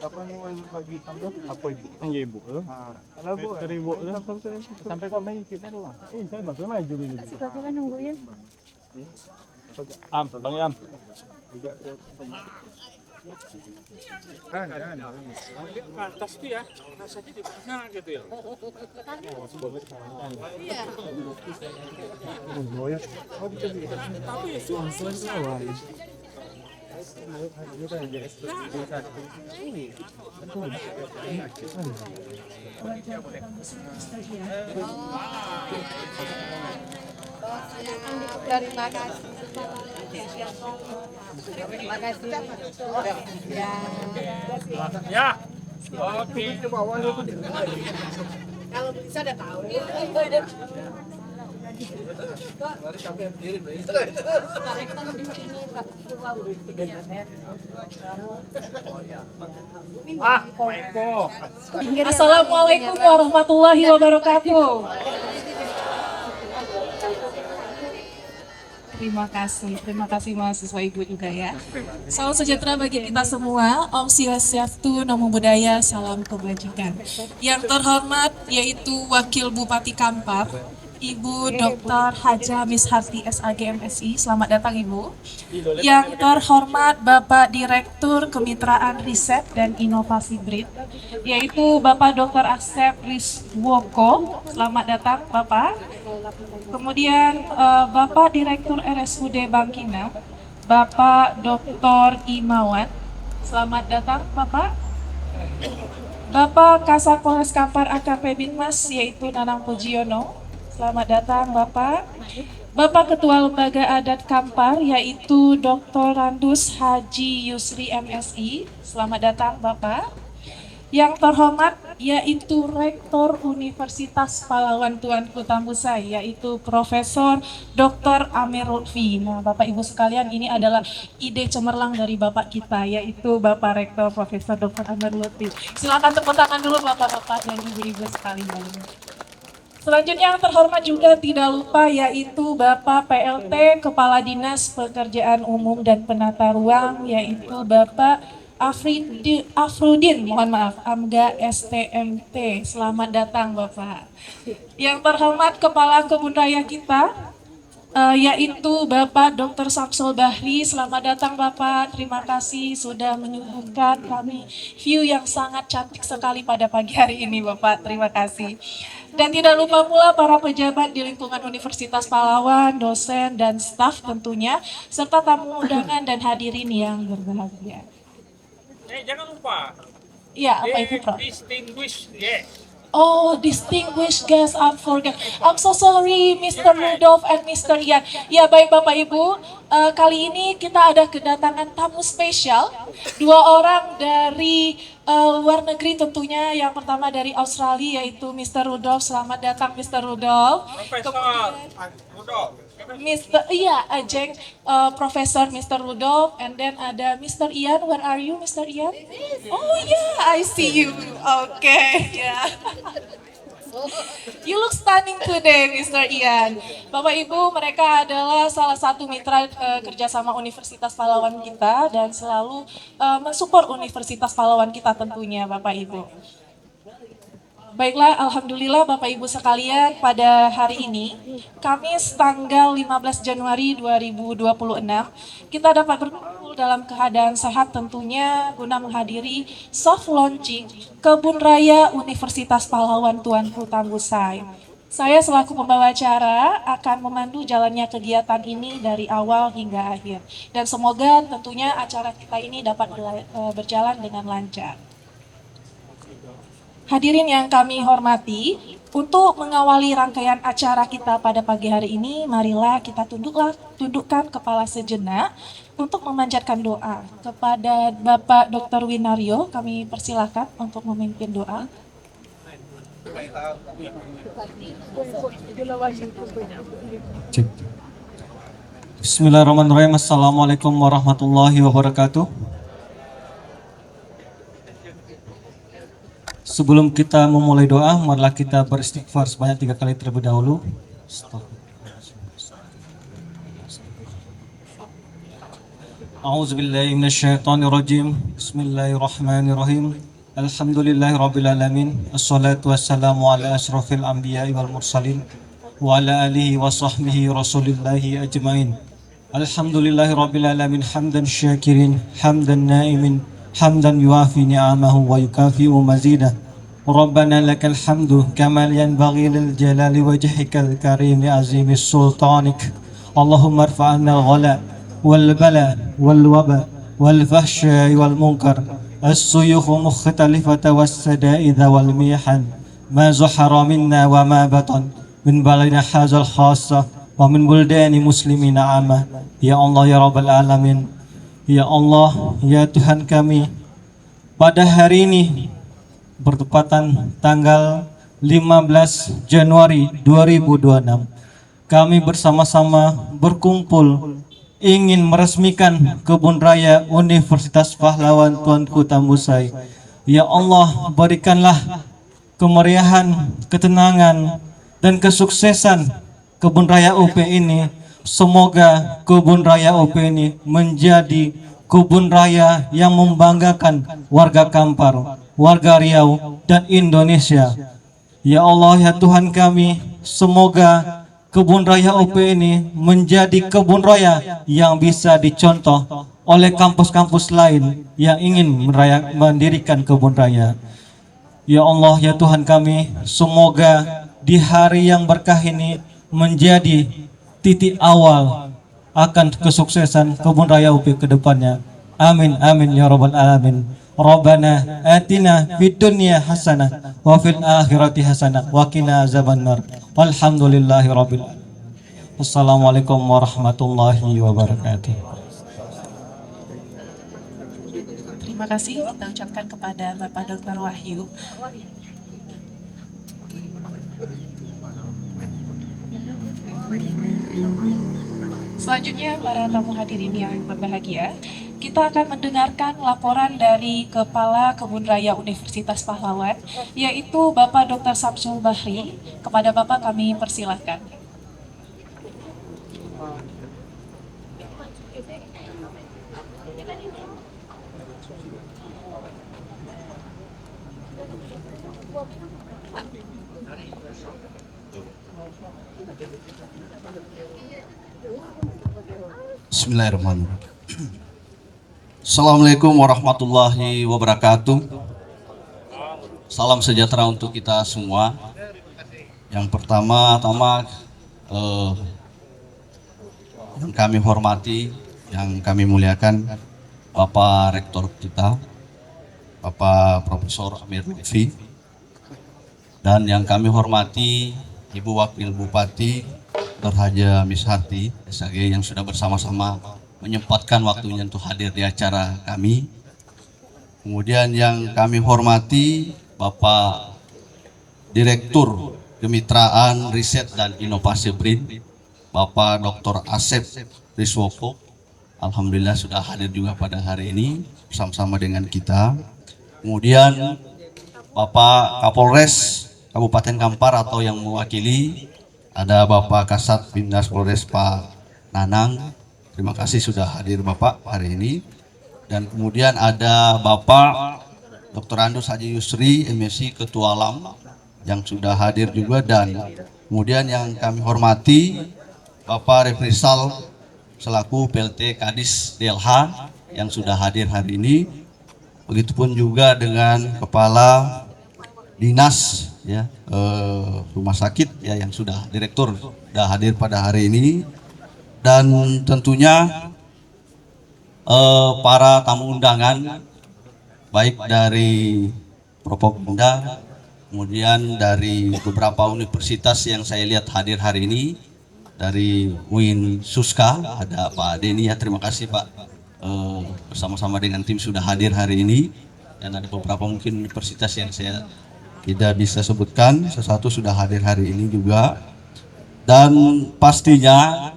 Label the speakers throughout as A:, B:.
A: Kapan mau bagi tambah? Apa ibu?
B: Iya ibu.
A: Kalau bu,
B: Dari ibu sampai kau main kita doang. Saya bakal maju dulu.
C: Bapak kan nungguin.
B: Bang Am.
D: Atas itu ya, rasanya di tengah gitu ya. Tapi itu
C: Terima kasih. Terima kasih. Ya.
D: ya. Oke.
C: Kalau bisa udah tahu.
E: Assalamualaikum warahmatullahi wabarakatuh. Terima kasih mahasiswa Ibu juga ya. Salam sejahtera bagi kita semua. Om Swastiastu, Namo Buddhaya, salam kebajikan. Yang terhormat yaitu Wakil Bupati Kampar, Ibu Dr. Haja Miss Harti SAG MSI, selamat datang Ibu. Yang terhormat Bapak Direktur Kemitraan Riset dan Inovasi BRIN, yaitu Bapak Dr. Asep Rizwoko, selamat datang Bapak. Kemudian Bapak Direktur RSUD Bangkina, Bapak Dr. Imawan, selamat datang Bapak. Bapak Kasat Polres Kampar AKP Binmas, yaitu Nanang Pujiono, selamat datang Bapak. Bapak Ketua Lembaga Adat Kampar, yaitu Dr. Randus Haji Yusri MSI, selamat datang Bapak. Yang terhormat yaitu Rektor Universitas Pahlawan Tuanku Tambusai, yaitu Profesor Dr. Amir Lutfi. Nah, Bapak Ibu sekalian, ini adalah ide cemerlang dari Bapak kita, yaitu Bapak Rektor Profesor Dr. Amir Lutfi. Silakan tepuk tangan dulu Bapak-Bapak dan Ibu-Ibu sekalian. Selanjutnya yang terhormat juga tidak lupa yaitu Bapak PLT Kepala Dinas Pekerjaan Umum dan Penata Ruang, yaitu Bapak Afrudin, mohon maaf, Amga STMT. Selamat datang Bapak. Yang terhormat Kepala Kebun Raya kita, yaitu Bapak Dr. Samsul Bahri. Selamat datang Bapak, terima kasih sudah menyuguhkan kami view yang sangat cantik sekali pada pagi hari ini Bapak, terima kasih. Dan tidak lupa pula para pejabat di lingkungan Universitas Pahlawan, dosen dan staf tentunya, serta tamu undangan dan hadirin yang berbahagia.
D: Jangan lupa.
E: Iya, apa itu Prof?
D: Distinguished guest.
E: Oh, distinguished guest, I'm so sorry, Mr. Rudolph and Mr. Ian. Ya, baik Bapak Ibu, kali ini kita ada kedatangan tamu spesial, 2 orang dari luar negeri tentunya. Yang pertama dari Australia, yaitu Mr. Rudolph. Selamat datang Mr. Rudolph.
D: Profesor Rudolph.
E: Ajeng, Profesor Mr. Rudolph, and then ada Mr. Ian. Where are you, Mr. Ian? Oh yeah, I see you. Okay, yeah. You look stunning today, Mr. Ian. Bapak Ibu, mereka adalah salah satu mitra kerjasama Universitas Pahlawan kita dan selalu mensupport Universitas Pahlawan kita tentunya, Bapak Ibu. Baiklah, Alhamdulillah Bapak Ibu sekalian, pada hari ini, Kamis tanggal 15 Januari 2026, kita dapat berkumpul dalam keadaan sehat tentunya guna menghadiri soft launching Kebun Raya Universitas Pahlawan Tuanku Tambusai. Saya selaku pembawa acara akan memandu jalannya kegiatan ini dari awal hingga akhir. Dan semoga tentunya acara kita ini dapat berjalan dengan lancar. Hadirin yang kami hormati, untuk mengawali rangkaian acara kita pada pagi hari ini, marilah kita tundukkan kepala sejenak untuk memanjatkan doa. Kepada Bapak Dr. Winario, kami persilahkan untuk memimpin doa.
F: Bismillahirrahmanirrahim. Assalamualaikum warahmatullahi wabarakatuh. Sebelum kita memulai doa, marilah kita beristighfar sebanyak 3 kali terlebih dahulu. أعوذ بالله من الشيطان الرجيم. بسم الله الرحمن الرحيم. الحمد لله رب العالمين. الصلاة والسلام على أشرف الأنبياء والمرسلين وعلى آله وصحبه رسول الله أجمعين. الحمد لله رب العالمين حمدا شاكرين حمدا نائمين حمدا يوافي نعمه ويكافئ مزيده. ربنا لك الحمد كما ينبغي للجلال وجهك الكريم عظيم سلطانك. اللهم ارفع عنا الغلاء والبلاء والوباء والفحشاء والمنكر السيوف مختلفة والسدائد والميحن ما زحر منا وما بطن من بلدنا هذا الخاصة ومن بلدان muslimin عامة. Ya Allah ya Rabbal Alamin, ya Allah ya Tuhan kami, pada hari ini bertepatan tanggal 15 Januari 2026 kami bersama-sama berkumpul ingin meresmikan Kebun Raya Universitas Pahlawan Tuanku Tambusai. Ya Allah, berikanlah kemeriahan, ketenangan dan kesuksesan Kebun Raya UP ini. Semoga Kebun Raya UP ini menjadi kebun raya yang membanggakan warga Kampar, warga Riau dan Indonesia. Ya Allah ya Tuhan kami, semoga Kebun Raya UP ini menjadi kebun raya yang bisa dicontoh oleh kampus-kampus lain yang ingin mendirikan kebun raya. Ya Allah ya Tuhan kami, semoga di hari yang berkah ini menjadi titik awal akan kesuksesan Kebun Raya UP ke depannya. Amin amin ya rabbal alamin. Rabbana atina fid dunya hasanah wa fil akhirati hasanah wa qina azabannar. Walhamdulillahi rabbil alamin. Wassalamualaikum warahmatullahi wabarakatuh.
E: Terima kasih kita ucapkan kepada Bapak Dr. Wahyu. Selanjutnya para tamu hadirin yang berbahagia, kita akan mendengarkan laporan dari Kepala Kebun Raya Universitas Pahlawan, yaitu Bapak Dr. Samsul Bahri. Kepada Bapak kami persilahkan.
G: Bismillahirrahmanirrahim. Assalamualaikum warahmatullahi wabarakatuh. Salam sejahtera untuk kita semua. Yang pertama-tama yang kami hormati, yang kami muliakan Bapak Rektor kita, Bapak Profesor Amir Lutfi, dan yang kami hormati Ibu Wakil Bupati Dr. Haja Mishati SAG yang sudah bersama-sama menyempatkan waktunya untuk hadir di acara kami. Kemudian yang kami hormati Bapak Direktur Kemitraan Riset dan Inovasi BRIN, Bapak Dr. Asep Riswoko. Alhamdulillah sudah hadir juga pada hari ini bersama-sama dengan kita. Kemudian Bapak Kapolres Kabupaten Kampar atau yang mewakili, ada Bapak Kasat Binmas Polres Pak Nanang. Terima kasih sudah hadir Bapak hari ini. Dan kemudian ada Bapak Dr. Andus Haji Yusri, MSc Ketua LAM, yang sudah hadir juga. Dan kemudian yang kami hormati Bapak Refrisal selaku PLT Kadis DLH yang sudah hadir hari ini. Begitupun juga dengan Kepala Dinas ya rumah sakit ya yang sudah direktur sudah hadir pada hari ini, dan tentunya para tamu undangan baik dari Propaganda, kemudian dari beberapa universitas yang saya lihat hadir hari ini. Dari UIN Suska ada Pak Deni ya, terima kasih Pak, bersama-sama dengan tim sudah hadir hari ini. Dan ada beberapa mungkin universitas yang saya tidak bisa sebutkan, sesuatu sudah hadir hari ini juga. Dan pastinya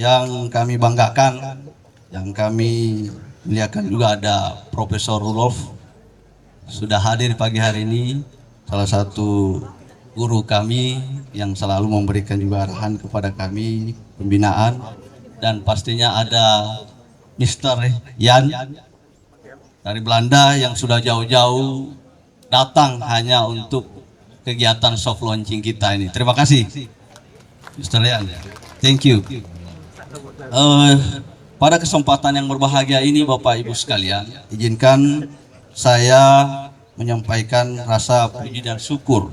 G: yang kami banggakan, yang kami muliakan juga ada Profesor Rudolf sudah hadir pagi hari ini, salah satu guru kami yang selalu memberikan juga arahan kepada kami pembinaan. Dan pastinya ada Mr. Jan dari Belanda yang sudah jauh-jauh datang hanya untuk kegiatan soft launching kita ini. Terima kasih, Mr. Jan. Thank you. Pada kesempatan yang berbahagia ini, Bapak Ibu sekalian, izinkan saya menyampaikan rasa puji dan syukur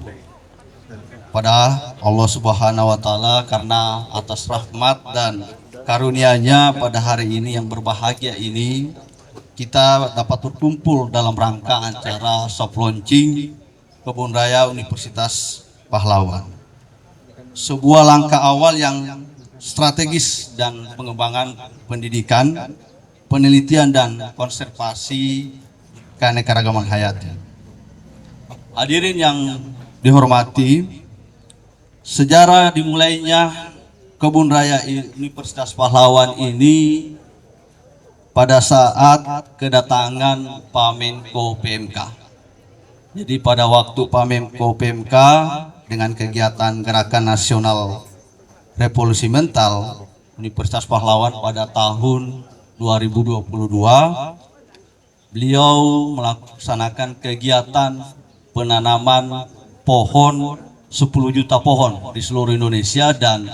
G: pada Allah Subhanahu wa Ta'ala karena atas rahmat dan karunia-Nya pada hari ini yang berbahagia ini kita dapat berkumpul dalam rangka acara soft launching Kebun Raya Universitas Pahlawan. Sebuah langkah awal yang strategis dan pengembangan pendidikan, penelitian dan konservasi keanekaragaman hayati. Hadirin yang dihormati, sejarah dimulainya Kebun Raya Universitas Pahlawan ini pada saat kedatangan Pak Menko PMK. Jadi pada waktu Pak Menko PMK dengan kegiatan Gerakan Nasional Revolusi Mental Universitas Pahlawan pada tahun 2022, beliau melaksanakan kegiatan penanaman pohon 10 juta pohon di seluruh Indonesia, dan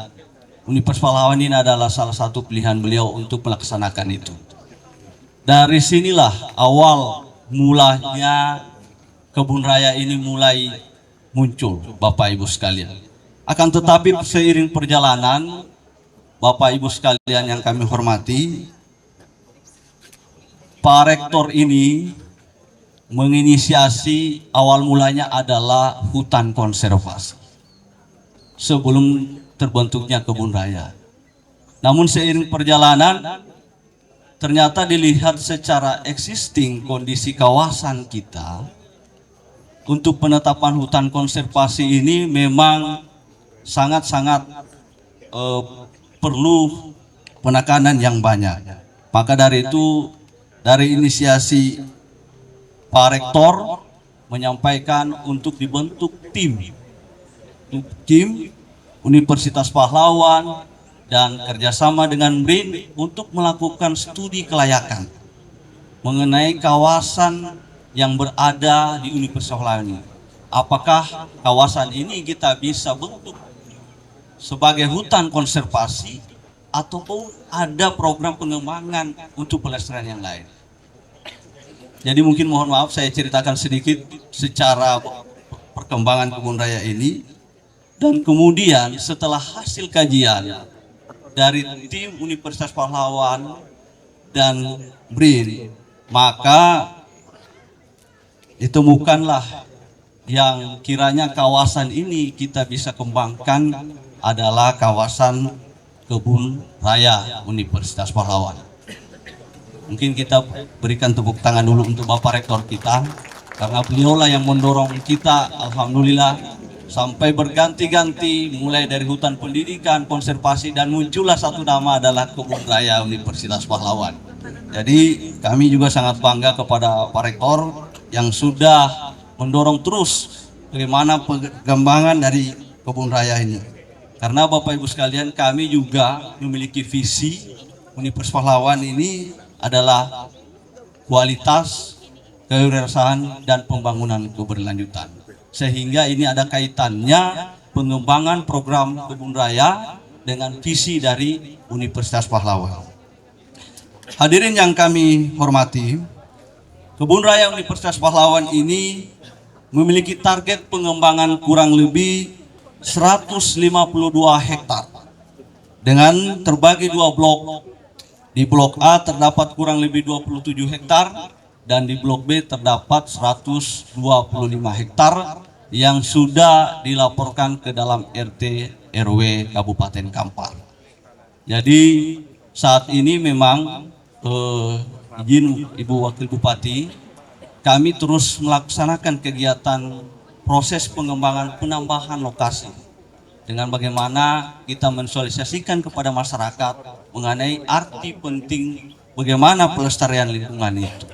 G: Universitas Pahlawan ini adalah salah satu pilihan beliau untuk melaksanakan itu. Dari sinilah awal mulanya Kebun Raya ini mulai muncul, Bapak Ibu sekalian. Akan tetapi seiring perjalanan, Bapak Ibu sekalian yang kami hormati, Pak Rektor ini menginisiasi awal mulanya adalah hutan konservasi sebelum terbentuknya Kebun Raya. Namun seiring perjalanan ternyata dilihat secara existing kondisi kawasan kita untuk penetapan hutan konservasi ini memang sangat-sangat perlu penekanan yang banyak. Maka dari itu, dari inisiasi Pak Rektor menyampaikan untuk dibentuk tim Universitas Pahlawan dan kerjasama dengan BRIN untuk melakukan studi kelayakan mengenai kawasan yang berada di Universitas Pahlawan ini. Apakah kawasan ini kita bisa bentuk sebagai hutan konservasi ataupun ada program pengembangan untuk pelestarian yang lain. Jadi mungkin mohon maaf saya ceritakan sedikit secara perkembangan Kebun Raya ini, dan kemudian setelah hasil kajian dari tim Universitas Pahlawan dan BRIN, maka ditemukanlah yang kiranya kawasan ini kita bisa kembangkan adalah kawasan Kebun Raya Universitas Pahlawan. Mungkin kita berikan tepuk tangan dulu untuk Bapak Rektor kita, karena beliaulah yang mendorong kita, alhamdulillah, sampai berganti-ganti mulai dari hutan pendidikan, konservasi, dan muncullah satu nama adalah Kebun Raya Universitas Pahlawan. Jadi kami juga sangat bangga kepada Pak Rektor yang sudah mendorong terus bagaimana pengembangan dari Kebun Raya ini. Karena Bapak Ibu sekalian, kami juga memiliki visi Universitas Pahlawan ini adalah kualitas, kewirausahaan, dan pembangunan keberlanjutan. Sehingga ini ada kaitannya pengembangan program Kebun Raya dengan visi dari Universitas Pahlawan. Hadirin yang kami hormati, Kebun Raya Universitas Pahlawan ini memiliki target pengembangan kurang lebih 152 hektar dengan terbagi dua blok. Di blok A terdapat kurang lebih 27 hektar dan di blok B terdapat 125 hektar yang sudah dilaporkan ke dalam RT RW Kabupaten Kampar. Jadi saat ini memang izin Ibu Wakil Bupati, kami terus melaksanakan kegiatan proses pengembangan penambahan lokasi dengan bagaimana kita mensosialisasikan kepada masyarakat mengenai arti penting bagaimana pelestarian lingkungan itu.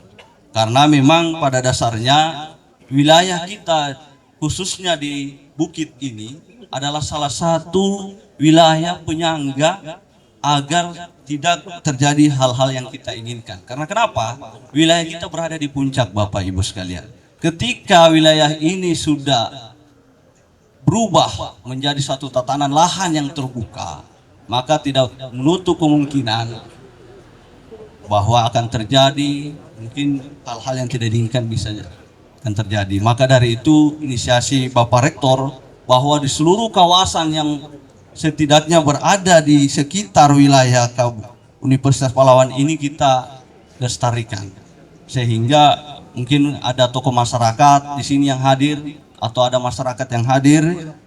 G: Karena memang pada dasarnya wilayah kita khususnya di Bukit ini adalah salah satu wilayah penyangga agar tidak terjadi hal-hal yang kita inginkan. Karena kenapa? Wilayah kita berada di puncak, Bapak Ibu sekalian. Ketika wilayah ini sudah berubah menjadi suatu tatanan lahan yang terbuka, maka tidak menutup kemungkinan bahwa akan terjadi mungkin hal-hal yang tidak diinginkan bisa akan terjadi. Maka dari itu inisiasi Bapak Rektor bahwa di seluruh kawasan yang setidaknya berada di sekitar wilayah Universitas Pahlawan ini kita lestarikan, sehingga mungkin ada tokoh masyarakat di sini yang hadir atau ada masyarakat yang hadir.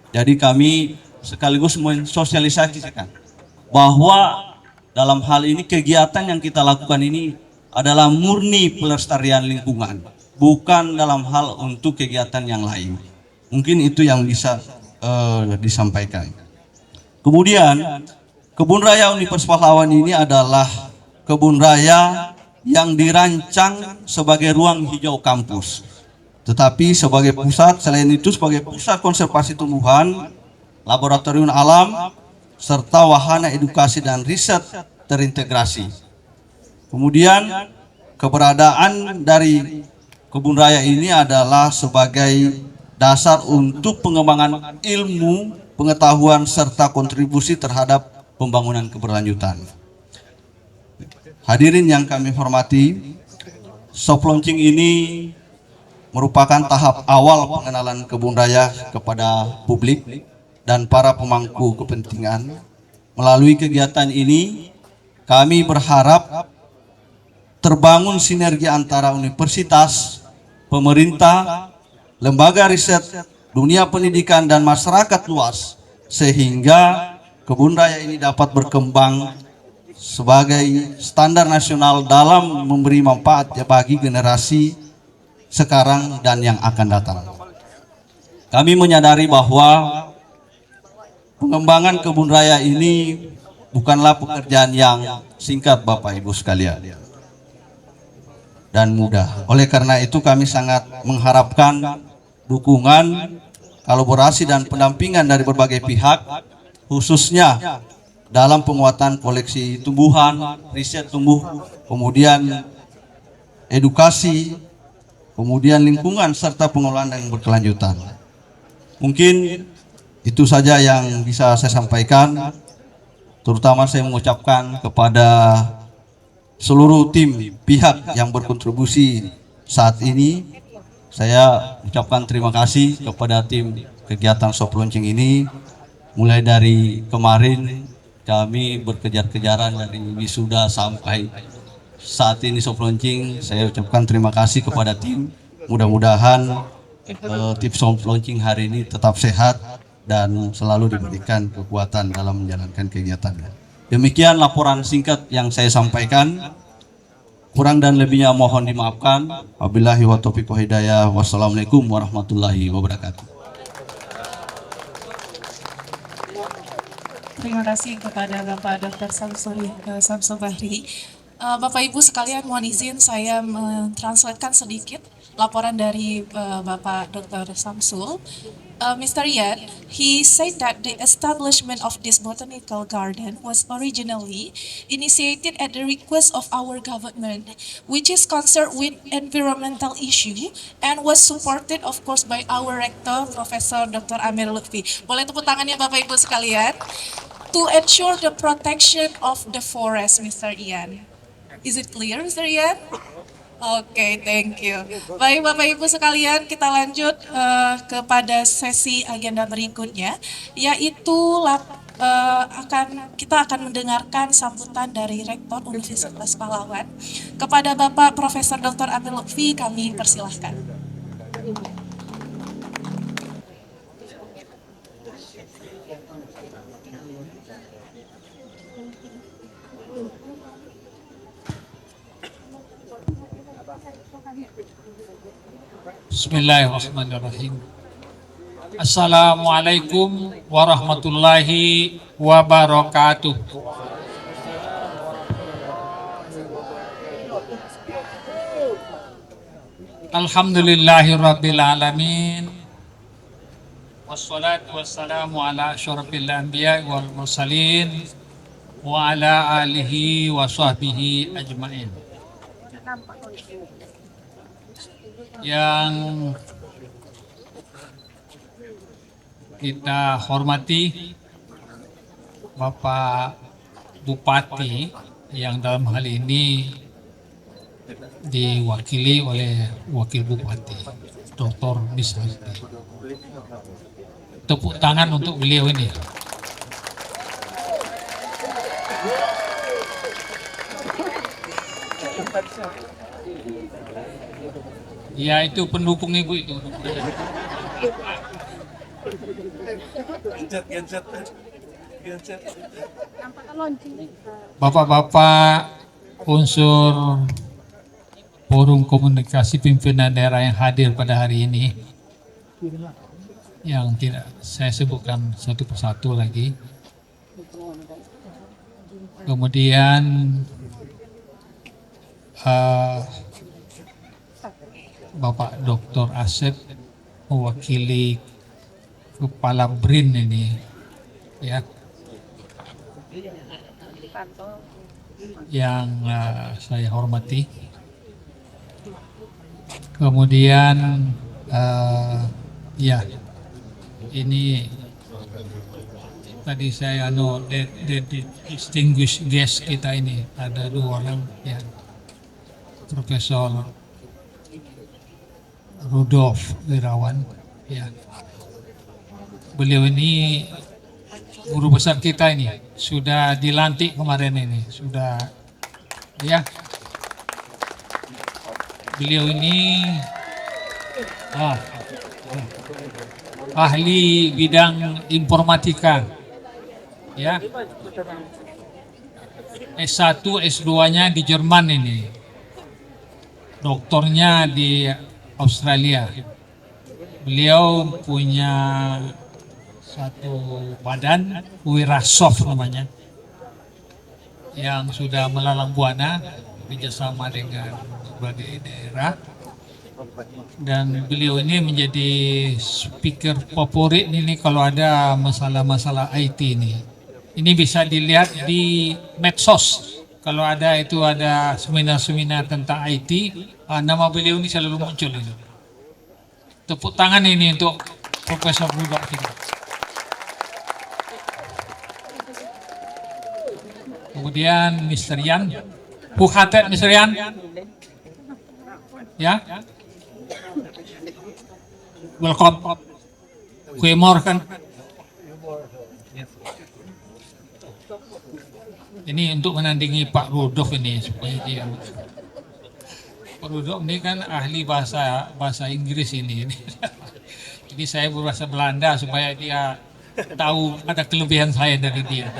G: Jadi kami sekaligus mensosialisasikan bahwa dalam hal ini kegiatan yang kita lakukan ini adalah murni pelestarian lingkungan, bukan dalam hal untuk kegiatan yang lain. Mungkin itu yang bisa disampaikan. Kemudian Kebun Raya Universitas Pahlawan ini adalah kebun raya yang dirancang sebagai ruang hijau kampus, tetapi sebagai pusat, selain itu sebagai pusat konservasi tumbuhan, laboratorium alam, serta wahana edukasi dan riset terintegrasi. Kemudian keberadaan dari kebun raya ini adalah sebagai dasar untuk pengembangan ilmu, pengetahuan, serta kontribusi terhadap pembangunan keberlanjutan. Hadirin yang kami hormati, soft launching ini merupakan tahap awal pengenalan kebun raya kepada publik dan para pemangku kepentingan. Melalui kegiatan ini, kami berharap terbangun sinergi antara universitas, pemerintah, lembaga riset, dunia pendidikan, dan masyarakat luas, sehingga kebun raya ini dapat berkembang sebagai standar nasional dalam memberi manfaat bagi generasi sekarang dan yang akan datang. Kami menyadari bahwa pengembangan kebun raya ini bukanlah pekerjaan yang singkat, Bapak Ibu sekalian, dan mudah. Oleh karena itu kami sangat mengharapkan dukungan, kolaborasi, dan pendampingan dari berbagai pihak, khususnya dalam penguatan koleksi tumbuhan, riset tumbuh, kemudian edukasi, kemudian lingkungan, serta pengelolaan yang berkelanjutan. Mungkin itu saja yang bisa saya sampaikan. Terutama saya mengucapkan kepada seluruh tim pihak yang berkontribusi saat ini. Saya ucapkan terima kasih kepada tim kegiatan soft launching ini. Mulai dari kemarin kami berkejar-kejaran dari wisuda sampai saat ini soft launching. Saya ucapkan terima kasih kepada tim. Mudah-mudahan tim soft launching hari ini tetap sehat dan selalu diberikan kekuatan dalam menjalankan kegiatannya. Demikian laporan singkat yang saya sampaikan. Kurang dan lebihnya mohon dimaafkan. Wabillahi wa taufiq wa hidayah. Wassalamualaikum warahmatullahi wabarakatuh.
E: Terima kasih kepada Bapak Dr. Samsul Bahri. Bapak Ibu sekalian, mohon izin saya mentranslatekan sedikit laporan dari Bapak Dr. Samsul. Mr. Yan, he said that the establishment of this botanical garden was originally initiated at the request of our government, which is concerned with environmental issue and was supported of course by our rector, Profesor Dr. Amir Lutfi. Boleh tepuk tangannya Bapak Ibu sekalian. To ensure the protection of the forest, Mr. Ian. Is it clear, Mr. Ian? Oke, thank you. Baik Bapak Ibu sekalian, kita lanjut kepada sesi agenda berikutnya, yaitu kita akan mendengarkan sambutan dari Rektor Universitas Pahlawan. Kepada Bapak Profesor Dr. Amir Lutfi, kami persilahkan.
D: Bismillahirrahmanirrahim. Assalamualaikum warahmatullahi wabarakatuh. Alhamdulillahirabbil alamin. Wassalatu wassalamu ala asyrofil anbiya'i wal mursalin wa ala alihi wa sahbihi ajmain. Yang kita hormati Bapak Bupati yang dalam hal ini diwakili oleh Wakil Bupati Dr. Miswati. Tepuk tangan untuk beliau ini. Ya, itu pendukung ibu itu. Bapak-bapak unsur Forum Komunikasi Pimpinan Daerah yang hadir pada hari ini, yang tidak saya sebutkan satu persatu lagi. Kemudian Bapak Dr. Asep mewakili Kepala BRIN ini, ya, yang saya hormati. Kemudian ya, ini tadi saya the distinguished guest kita ini ada 2 orang, ya, Profesor Rudolf Wirawan, ya. Beliau ini guru besar kita ini, sudah dilantik kemarin ini, sudah, ya. Beliau ini ahli bidang informatika, ya. S1, S2-nya di Jerman ini, doktornya di Australia. Beliau punya satu badan, Wirasoft namanya, yang sudah melalang buana kerjasama dengan berbagai daerah. Dan beliau ini menjadi speaker favorit ini kalau ada masalah-masalah IT ini. Ini bisa dilihat di medsos. Kalau ada seminar-seminar tentang IT, nama beliau ini selalu muncul itu. Tepuk tangan ini untuk Profesor Rudolf kita. Kemudian Mr. Yan, Bukatet Mr. Yan, ya, welcome. Kuemor kan. Ini untuk menandingi Pak Rudolf ini supaya dia. Pak Rudolf ini kan ahli bahasa Inggris ini. Jadi saya berbahasa Belanda supaya dia tahu ada kelebihan saya dari dia.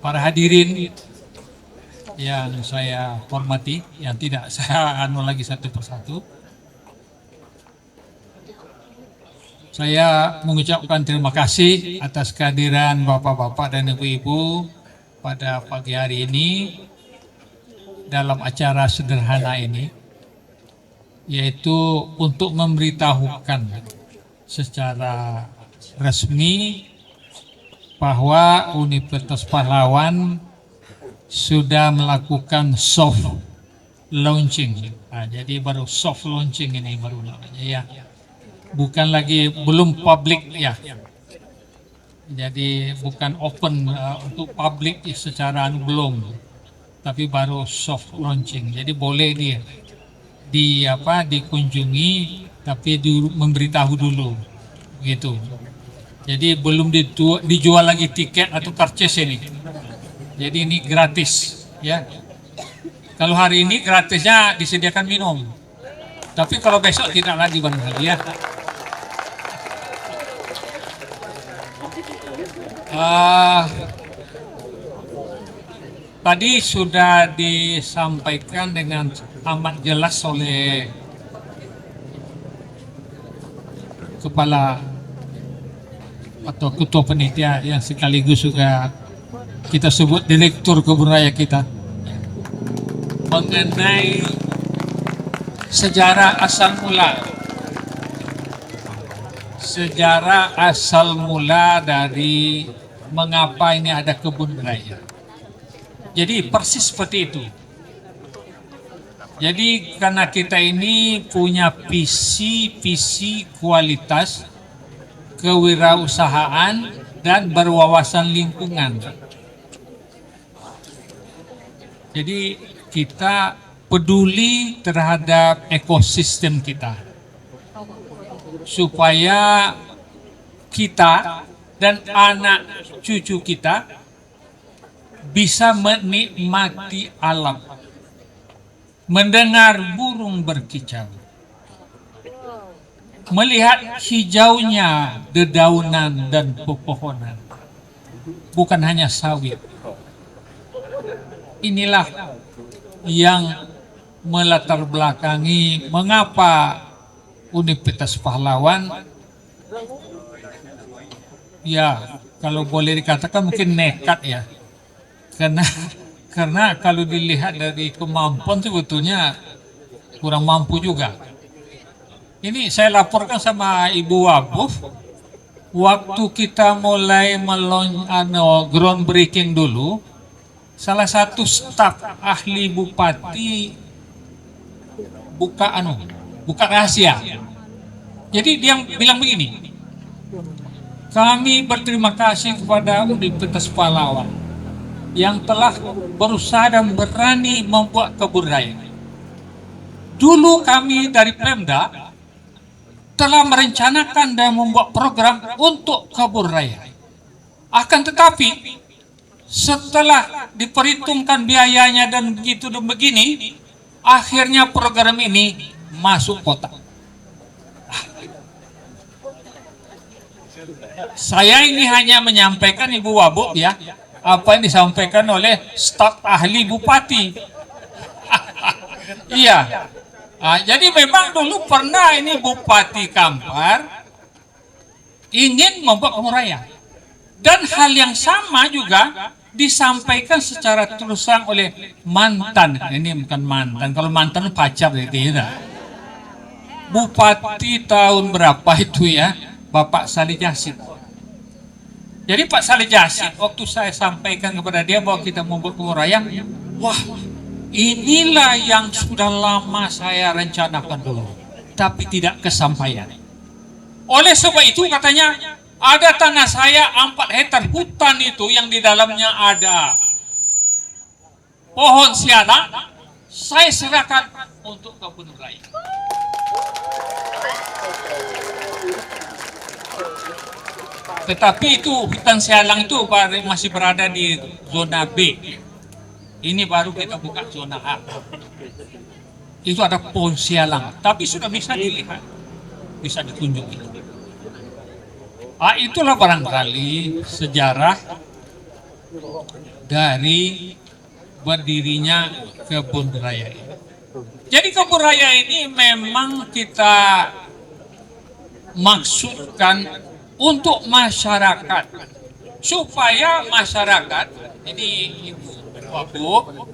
D: Para hadirin yang saya hormati, yang tidak saya lagi satu persatu. Saya mengucapkan terima kasih atas kehadiran bapak-bapak dan ibu-ibu pada pagi hari ini dalam acara sederhana ini, yaitu untuk memberitahukan secara resmi bahwa Universitas Pahlawan sudah melakukan soft launching. Nah, jadi baru soft launching ini baru namanya, ya. Bukan lagi, belum publik, ya. Jadi bukan open untuk publik secara belum, tapi baru soft launching. Jadi boleh dikunjungi, tapi memberitahu dulu, begitu. Jadi belum dijual lagi tiket atau karcis ini. Jadi ini gratis, ya. Kalau hari ini gratisnya disediakan minum, tapi kalau besok tidak lagi barangkali, ya. Tadi sudah disampaikan dengan amat jelas oleh kepala atau ketua panitia yang sekaligus juga kita sebut direktur kebun raya kita, mengenai sejarah asal mula sejarah asal mula dari mengapa ini ada kebun raya. Jadi persis seperti itu. Jadi karena kita ini punya visi kualitas kewirausahaan dan berwawasan lingkungan. Jadi kita peduli terhadap ekosistem kita supaya kita dan anak cucu kita bisa menikmati alam, mendengar burung berkicau, melihat hijaunya dedaunan dan pepohonan, bukan hanya sawit. Inilah yang melatar belakangi mengapa Universitas Pahlawan, ya kalau boleh dikatakan mungkin nekat ya, karena kalau dilihat dari kemampuan sebetulnya kurang mampu juga. Ini saya laporkan sama Ibu Wabuf, waktu kita mulai groundbreaking dulu, salah satu staf ahli bupati buka rahasia. Jadi dia bilang begini, kami berterima kasih kepada Universitas Pahlawan yang telah berusaha dan berani membuat kebun raya. Dulu kami dari Pemda telah merencanakan dan membuat program untuk kebun raya. Akan tetapi setelah diperhitungkan biayanya dan begitu dan begini, akhirnya program ini masuk kota. Saya ini hanya menyampaikan Ibu Wabuk ya, apa yang disampaikan oleh staf ahli bupati. Iya. Jadi memang dulu pernah ini Bupati Kampar ingin membuat kebun raya. Dan hal yang sama juga disampaikan secara terus terang oleh mantan. Ini bukan mantan, kalau mantan pacar itu ya. Bupati tahun berapa itu ya, Bapak Salih Jasid. Jadi Pak Salih Jasid, waktu saya sampaikan kepada dia bahwa kita membuat kebun raya, wah inilah yang sudah lama saya rencanakan dulu, tapi tidak kesampaian. Oleh sebab itu katanya, ada tanah saya 4 hektar hutan itu yang di dalamnya ada pohon sialang, saya serahkan untuk kebun raya. Tetapi itu hutan sialang itu masih berada di zona B. Ini baru kita buka zona A. Itu ada pohon sialang, tapi sudah bisa dilihat, bisa ditunjuk itu. Itulah barangkali sejarah dari berdirinya kebun raya ini. Jadi kebun raya ini memang kita maksudkan untuk masyarakat, supaya masyarakat, ini Ibu Wabuk,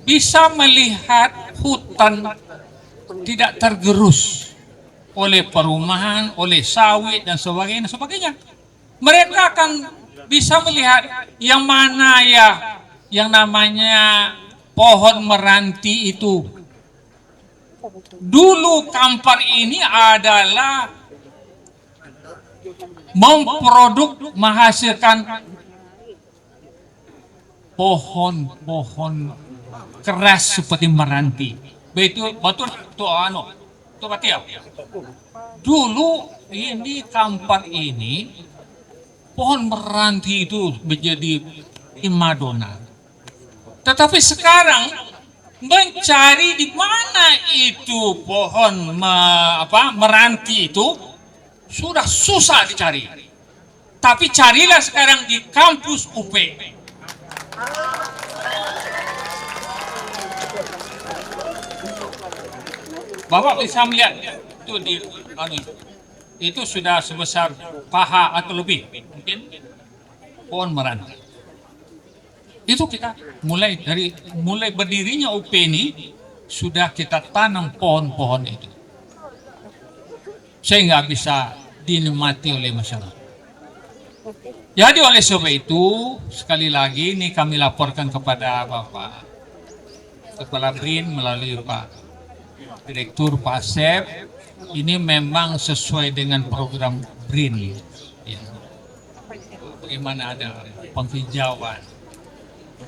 D: bisa melihat hutan tidak tergerus oleh perumahan, oleh sawit dan sebagainya. Mereka akan bisa melihat yang mana ya yang namanya pohon meranti itu. Dulu Kampar ini adalah menghasilkan pohon keras seperti meranti. Betul ya. Dulu ini Kampar ini pohon meranti itu menjadi primadona. Tetapi sekarang mencari di mana itu pohon meranti itu sudah susah dicari. Tapi carilah sekarang di kampus UP. Bapak bisa melihat itu itu sudah sebesar paha atau lebih mungkin pohon meranti. Itu kita mulai berdirinya UP ini sudah kita tanam pohon-pohon itu. Sehingga bisa dinikmati oleh masyarakat. Jadi oleh sebab itu, sekali lagi ini kami laporkan kepada Bapak Kepala BRIN melalui Pak Direktur Pak Asep, ini memang sesuai dengan program BRIN. Ya. Bagaimana ada penghijauan,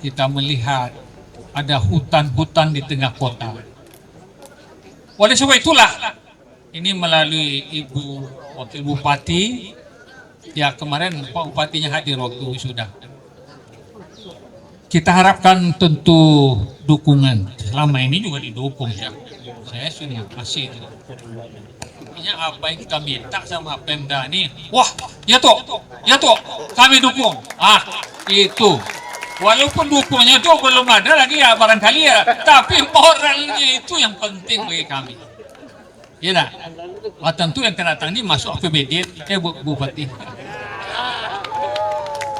D: kita melihat ada hutan-hutan di tengah kota. Oleh sebab itulah, ini melalui Ibu Wakil Bupati, ya kemarin Pak Bupatinya hadir waktu sudah. Kita harapkan tentu dukungan. Selama ini juga didukung ya. Saya sudah kasih itu. Artinya apa yang kita minta sama Pemda ini, wah, ya toh, kami dukung. Itu. Walaupun dukungnya itu belum ada lagi ya barangkali ya, tapi moralnya itu yang penting bagi kami. Ya dah. Tentu yang akan datang ini masuk APBD, Bupati.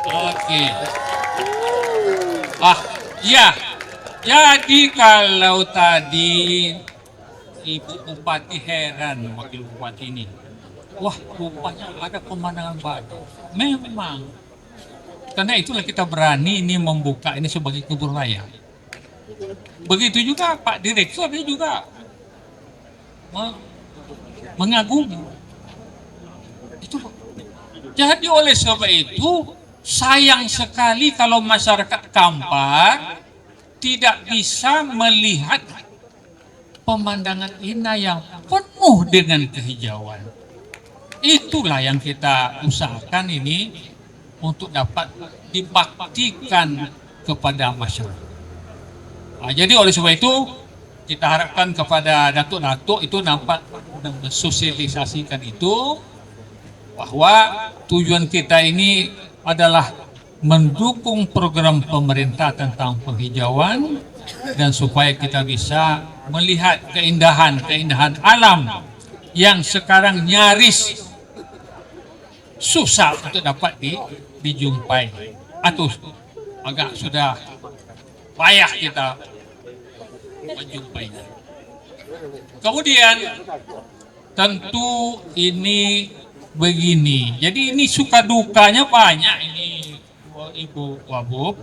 D: Oke. Ya. Jadi kalau tadi Ibu Bupati heran, Wakil Bupati ini. Wah, rupanya ada pemandangan baru. Memang. Karena itulah kita berani ini membuka ini sebagai kebun raya. Begitu juga Pak Direktur dia juga mengagumi. Itu. Jadi oleh sebab itu sayang sekali kalau masyarakat Kampar tidak bisa melihat pemandangan indah yang penuh dengan kehijauan. Itulah yang kita usahakan ini untuk dapat dibaktikan kepada masyarakat. Jadi oleh sebab itu kita harapkan kepada datuk-datuk itu nampak mensosialisasikan itu bahwa tujuan kita ini adalah mendukung program pemerintah tentang penghijauan dan supaya kita bisa melihat keindahan alam yang sekarang nyaris susah untuk dapat dijumpai atau agak sudah payah kita menjumpainya. Kemudian tentu ini begini, jadi ini suka dukanya banyak ini Ibu Wabub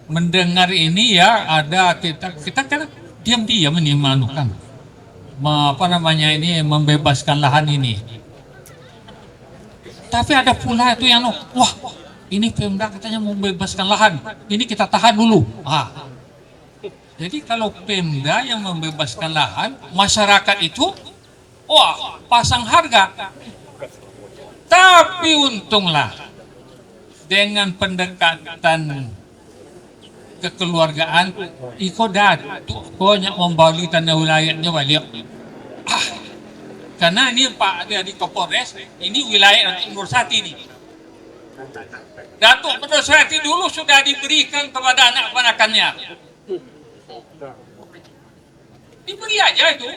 D: mendengar ini ya, ada kita kan diam-diam ini melakukan membebaskan lahan ini. Tapi ada pula itu yang wah ini Pemda katanya membebaskan lahan, ini kita tahan dulu. Jadi kalau Pemda yang membebaskan lahan, masyarakat itu wah pasang harga. Tapi untunglah dengan pendekatan kekeluargaan, iko datuk banyak membagi tanah wilayahnya balik. Karena ini Pak dari Kapolres, ini wilayah Datuk Nursati ini. Datuk Nursati dulu sudah diberikan kepada anak-anakannya. Diberi aja itu.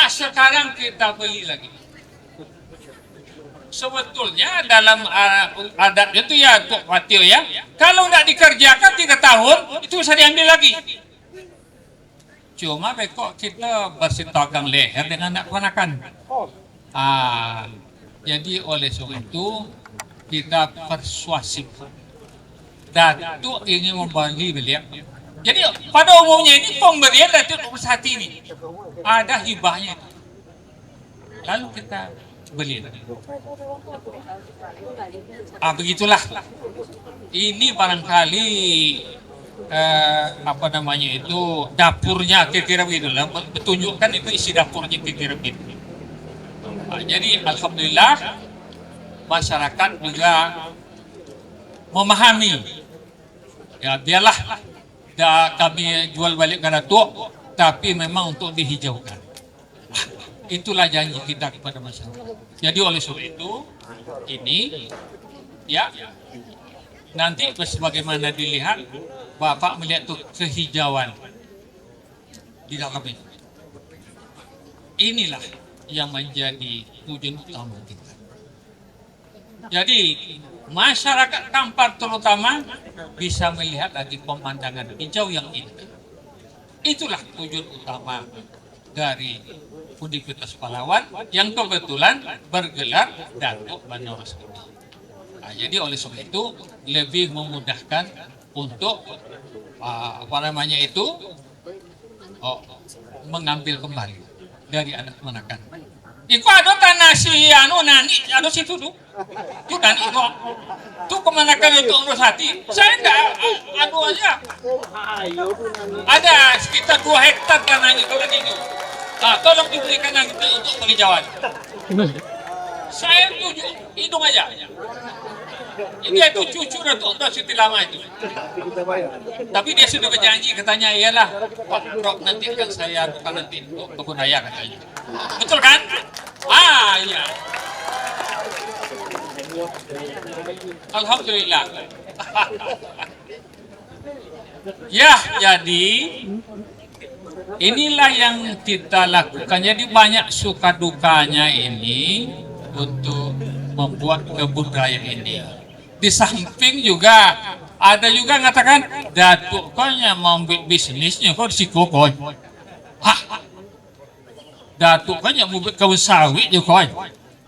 D: Sekarang kita beli lagi. Sebetulnya dalam adat itu ya Tok Patio ya, kalau tidak dikerjakan 3 tahun itu bisa diambil lagi. Cuma bekok kita bersitagang leher dengan anak-anakan. Jadi oleh sebab itu kita persuasif. Datuk ingin membagi beliau. Jadi pada umumnya ini pemberian Datuk Nursati ini ada hibahnya. Lalu kita beli. Begitulah. Ini barangkali dapurnya kira-kira begitu lah. Bertunjukkan itu isi dapurnya kira-kira begitu. Jadi alhamdulillah masyarakat juga memahami. Ya biarlah kami jual balik ke Datuk, tapi memang untuk dihijaukan. Itulah janji kita kepada masyarakat. Jadi oleh sebab itu ini ya nanti sebagaimana dilihat Bapak melihat tuh kehijauan di dalam itu. Inilah yang menjadi tujuan utama kita. Jadi masyarakat Kampar terutama bisa melihat lagi pemandangan hijau yang indah. Itulah tujuan utama dari Universitas Pahlawan yang kebetulan bergelar Datuk Banyumas. Nah, jadi oleh sebab itu lebih memudahkan untuk mengambil kembali dari anak menakan. Iku ada tanah si nani ada situ tuh. Itu dan itu tuh kemanakan itu urus hati. Saya enggak aja. Ada sekitar 2 hektar tanah itu kan itu. Nah, tolong diberikan nanti untuk penghijauan. Saya tuju hidung aja. Ini itu cucu Datuk Siti Lama itu. Tapi dia sudah berjanji katanya iyalah Pak Prof nanti akan saya bukan nanti untuk kebun raya katanya. Betul kan? Iya. Alhamdulillah. Ya, jadi inilah yang kita lakukan. Jadi banyak suka dukanya ini untuk membuat kebun raya ini. Di samping juga ada juga mengatakan Datuk konya mau bisnisnya kok di siku koy. Hah? Datuk konya mau kebun sawit juga koy.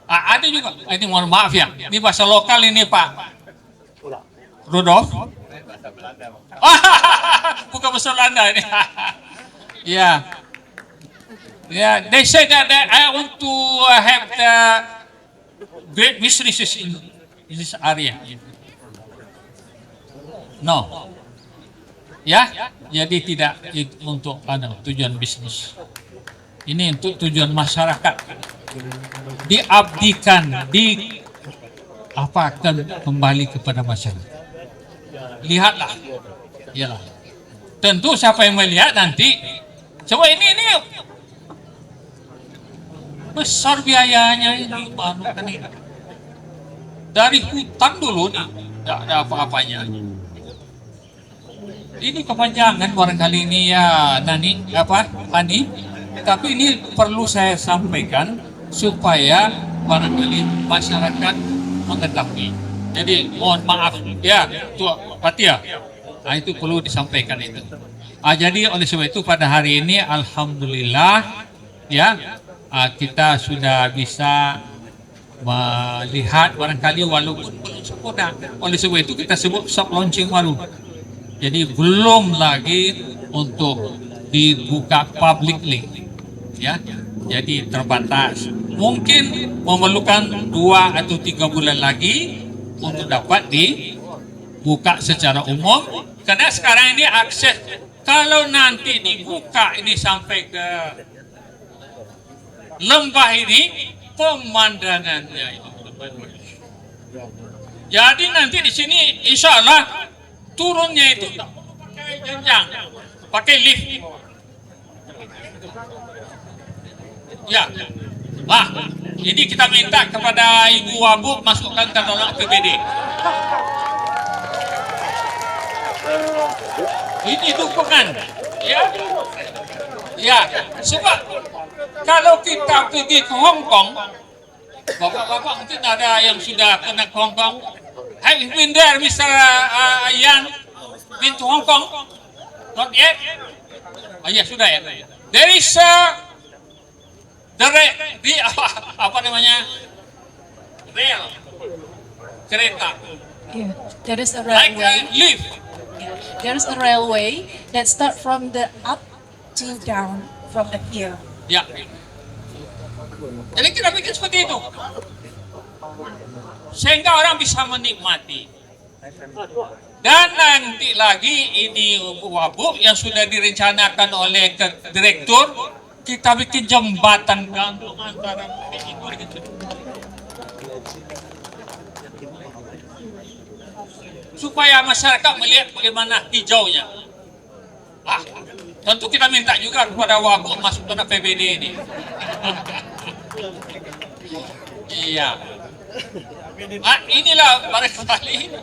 D: Ada juga. Ini mohon maaf ya. Ini bahasa lokal ini Pak Rudolf. Bukan bahasa Belanda ini. Yeah. Yeah, they say that I want to have the great businesses in this area. No. Ya, jadi tidak untuk tujuan bisnis. Ini untuk tujuan masyarakat. Diabdikan, akan kembali kepada masyarakat. Lihatlah. Iyalah. Tentu siapa yang melihat nanti. Coba ini besar biayanya ini kan ini. Dari hutan dulu nih, tidak ada apa-apanya. Ini kepanjangan barangkali ini ya Hani. Tapi ini perlu saya sampaikan supaya barangkali masyarakat mengetahui. Jadi mohon maaf ya, Tua Patia. Nah, itu perlu disampaikan itu. Jadi oleh sebab itu pada hari ini alhamdulillah ya kita sudah bisa melihat barangkali walaupun belum sempurna. Oleh sebab itu kita sebut soft launching baru. Jadi belum lagi untuk dibuka publicly ya. Jadi terbatas. Mungkin memerlukan 2 atau 3 bulan lagi untuk dapat dibuka secara umum. Karena sekarang ini akses kalau nanti dibuka ini sampai ke lembah ini pemandangannya itu. Jadi nanti di sini insya Allah turunnya itu tak pakai jenjang, pakai lift. Ya, ini kita minta kepada Ibu Wabuk masukkan ke dalam APBD. Ini dukungan, ya, sebab kalau kita pergi ke Hong Kong, bapak-bapak mungkin ada yang sudah pernah ke Hong Kong. Have you been there, Mr. Yan? Been to Hong Kong? Not yet? Ya sudah ya. There is rail, kereta.
E: Yeah, there is a
D: Like
E: railway.
D: lift.
E: There is a railway that start from the up to down from the here.
D: Ya. Jadi kita bikin seperti itu. Sehingga orang bisa menikmati. Dan nanti lagi ini Wabuk yang sudah direncanakan oleh direktur, kita bikin jembatan gantung antara itu gitu. Supaya masyarakat melihat bagaimana hijaunya. Tentu kita minta juga kepada Wabuk masuk ke APBD ini. Iya. Inilah barangkali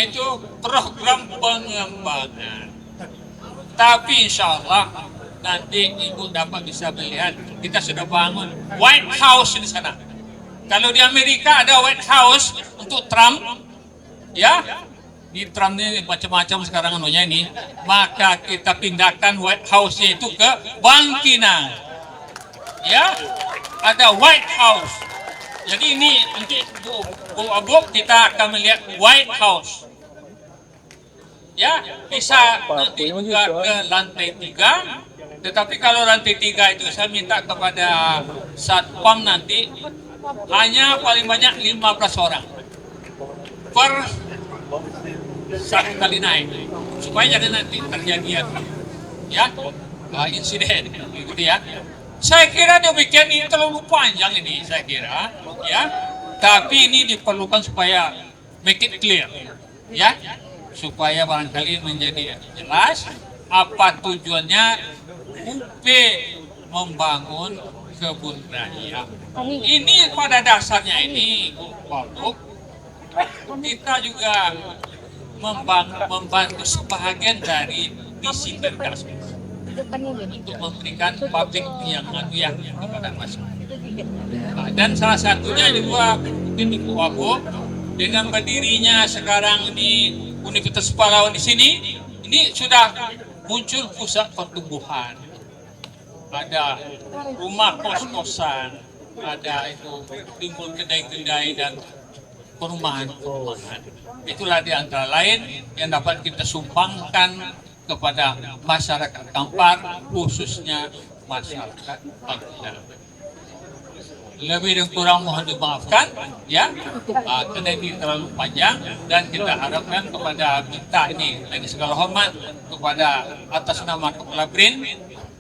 D: itu program pengembangan. Tapi insya Allah nanti Ibu dapat bisa melihat kita sudah bangun White House di sana. Kalau di Amerika ada White House untuk Trump, ya. Di Trump ini macam-macam sekarang anunya ini, maka kita pindahkan White House-nya itu ke Bangkinang. Ya, ada White House. Jadi ini nanti Bu kita akan melihat White House. Ya, bisa nanti juga ke lantai 3. Tetapi kalau lantai 3 itu saya minta kepada Satpam nanti hanya paling banyak 15 orang per satu kali naik, supaya jangan nanti terjadi insiden gitu ya. Saya kira demikian, ini terlalu panjang ini saya kira ya, tapi ini diperlukan supaya make it clear ya, supaya barangkali menjadi jelas apa tujuannya UP membangun kebun raya. Ini pada dasarnya ini Pak, kita juga membantu sebagian dari misi Perkasmi untuk memberikan publik yang kepada masyarakat. Nah, dan salah satunya juga mungkin di Kuwago dengan berdirinya sekarang di Universitas Pahlawan di sini, ini sudah muncul pusat pertumbuhan. Ada rumah kos-kosan, ada itu timbul kedai-kedai dan perumahan-perumahan. Itulah di antara lain yang dapat kita sumbangkan kepada masyarakat Kampar, khususnya masyarakat Bangkinang. Lebih dan kurang mohon dimaafkan ya, karena ini terlalu panjang, dan kita harapkan kepada kita ini dengan segala hormat kepada atas nama Kepala BRIN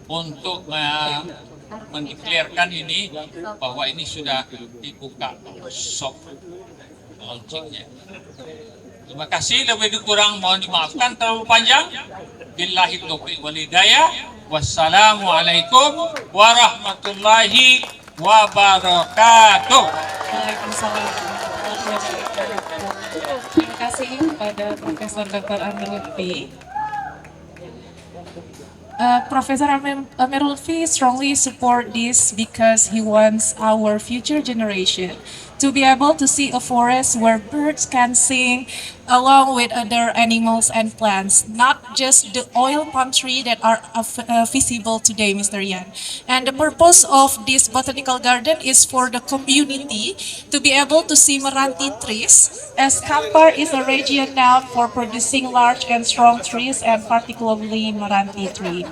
D: untuk mendeklarasikan ini bahwa ini sudah dibuka soft launchingnya. Terima kasih, lebih kurang mohon dimaafkan terlalu panjang. Billahi taufiq wal hidayah. Wassalamualaikum warahmatullahi wabarakatuh.
E: Waalaikumsalam. Terima kasih kepada Profesor Dr. Amir Lutfi. Professor Amir Lutfi strongly support this because he wants our future generation to be able to see a forest where birds can sing along with other animals and plants, not just the oil palm tree that are visible today, Mr. Yan. And the purpose of this botanical garden is for the community to be able to see Meranti trees, as Kampar is a region known for producing large and strong trees, and particularly Meranti tree.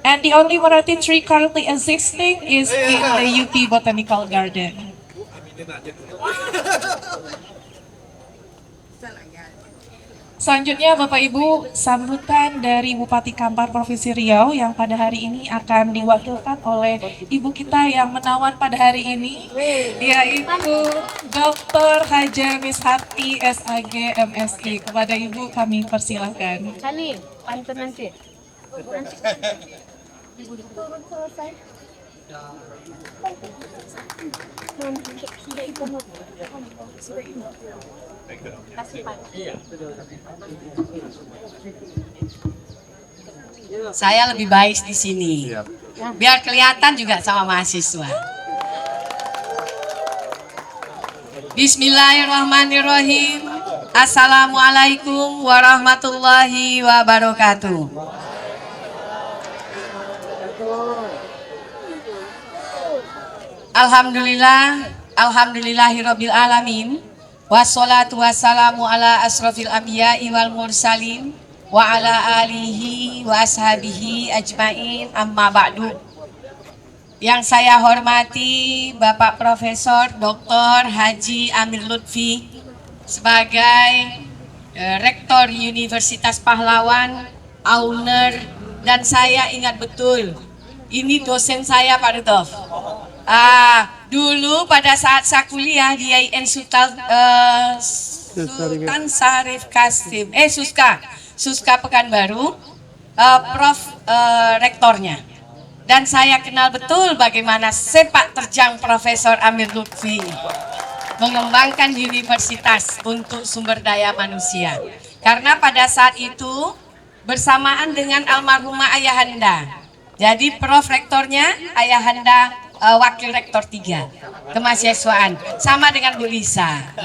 E: And the only Meranti tree currently existing is in the UP Botanical Garden. Selanjutnya Bapak Ibu, sambutan dari Bupati Kampar Provinsi Riau yang pada hari ini akan diwakilkan oleh Ibu kita yang menawan pada hari ini, yaitu Dr. Haja Mishati SAG MSI. Kepada Ibu kami persilahkan.
C: Kali, pantun nanti.
H: Saya lebih baik di sini, biar kelihatan juga sama mahasiswa. Bismillahirrahmanirrahim. Assalamualaikum warahmatullahi wabarakatuh. Alhamdulillahirabbil alamin. Wassalatu wassalamu ala asrofil anbiya'i wal mursalin wa ala alihi wa ashabihi ajmain, amma ba'du. Yang saya hormati Bapak Profesor Dr. Haji Amir Lutfi sebagai Rektor Universitas Pahlawan, owner, dan saya ingat betul, ini dosen saya Pak Rudolf. Dulu pada saat saya kuliah di IAIN Sultan Syarif Qasim, Suska Pekanbaru, Prof rektornya. Dan saya kenal betul bagaimana sepak terjang Profesor Amir Lutfi mengembangkan universitas untuk sumber daya manusia. Karena pada saat itu bersamaan dengan almarhumah ayahanda. Jadi Prof rektornya ayahanda Wakil Rektor 3 Kemahasiswaan sama dengan Bu Lisa.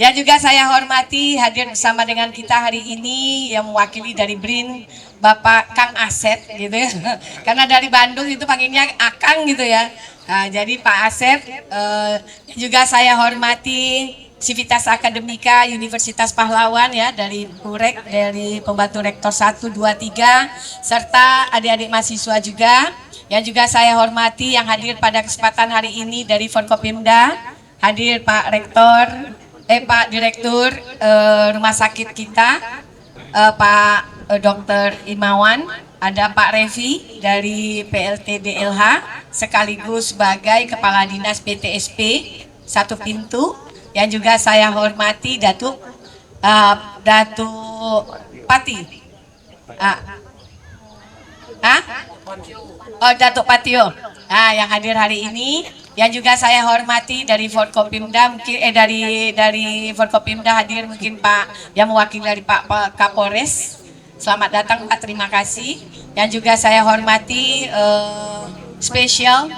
H: Yang juga saya hormati hadir bersama dengan kita hari ini yang mewakili dari BRIN Bapak Kang Asep gitu ya. Karena dari Bandung itu panggilnya Akang gitu ya. Nah, jadi Pak Asep juga saya hormati Sivitas Akademika Universitas Pahlawan ya, dari Purek, dari pembantu rektor 1, 2, 3, serta adik-adik mahasiswa juga. Yang juga saya hormati yang hadir pada kesempatan hari ini dari Forkopimda, hadir Pak Rektor, Pak Direktur Rumah Sakit kita, Pak Dr. Imawan, ada Pak Revi dari PLT DLH, sekaligus sebagai Kepala Dinas PTSP Satu Pintu. Yang juga saya hormati Datuk Pati. Datuk Patio. Yang hadir hari ini. Yang juga saya hormati dari Forkopimda, mungkin dari Forkopimda hadir mungkin Pak yang mewakili dari Pak Kapolres. Selamat datang Pak, terima kasih. Yang juga saya hormati spesial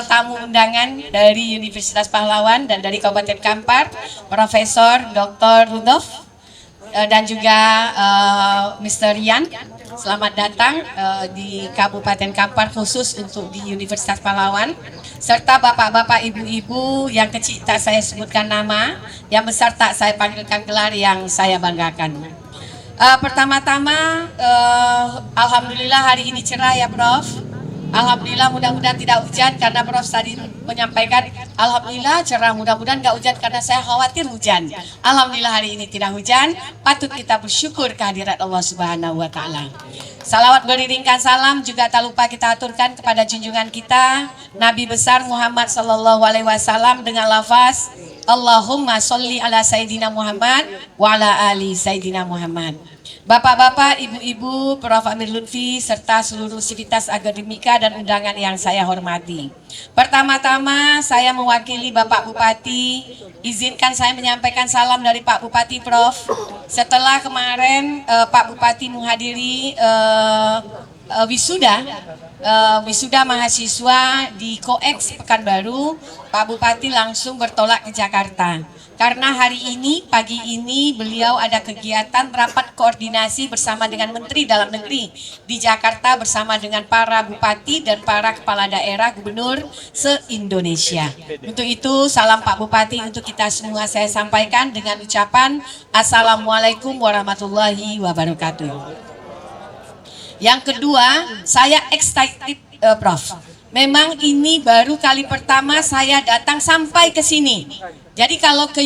H: tamu undangan dari Universitas Pahlawan dan dari Kabupaten Kampar, Profesor Dr. Rudolf dan juga Mr. Yan. Selamat datang di Kabupaten Kampar khusus untuk di Universitas Pahlawan, serta bapak-bapak, ibu-ibu yang kecil tak saya sebutkan nama, yang besar tak saya panggilkan gelar, yang saya banggakan. Pertama-tama, alhamdulillah hari ini cerah ya Prof. Alhamdulillah, mudah-mudahan tidak hujan karena Prof tadi menyampaikan alhamdulillah cerah, mudah-mudahan nggak hujan karena saya khawatir hujan. Alhamdulillah hari ini tidak hujan, patut kita bersyukur kehadirat Allah Subhanahu wa taala. Salawat beriringkan salam juga tak lupa kita aturkan kepada junjungan kita Nabi besar Muhammad sallallahu alaihi wasallam dengan lafaz Allahumma sholli ala Sayyidina Muhammad wa ala ali Sayyidina Muhammad. Bapak-bapak, ibu-ibu, Prof. Amir Lutfi, serta seluruh sivitas akademika dan undangan yang saya hormati. Pertama-tama, saya mewakili Bapak Bupati, izinkan saya menyampaikan salam dari Pak Bupati, Prof. Setelah kemarin Pak Bupati menghadiri wisuda mahasiswa di Koex Pekanbaru, Pak Bupati langsung bertolak ke Jakarta. Karena hari ini, pagi ini beliau ada kegiatan rapat koordinasi bersama dengan Menteri Dalam Negeri di Jakarta bersama dengan para bupati dan para kepala daerah gubernur se-Indonesia. Untuk itu, salam Pak Bupati untuk kita semua saya sampaikan dengan ucapan Assalamualaikum warahmatullahi wabarakatuh. Yang kedua, saya excited, Prof. Memang ini baru kali pertama saya datang sampai ke sini. Jadi kalau ke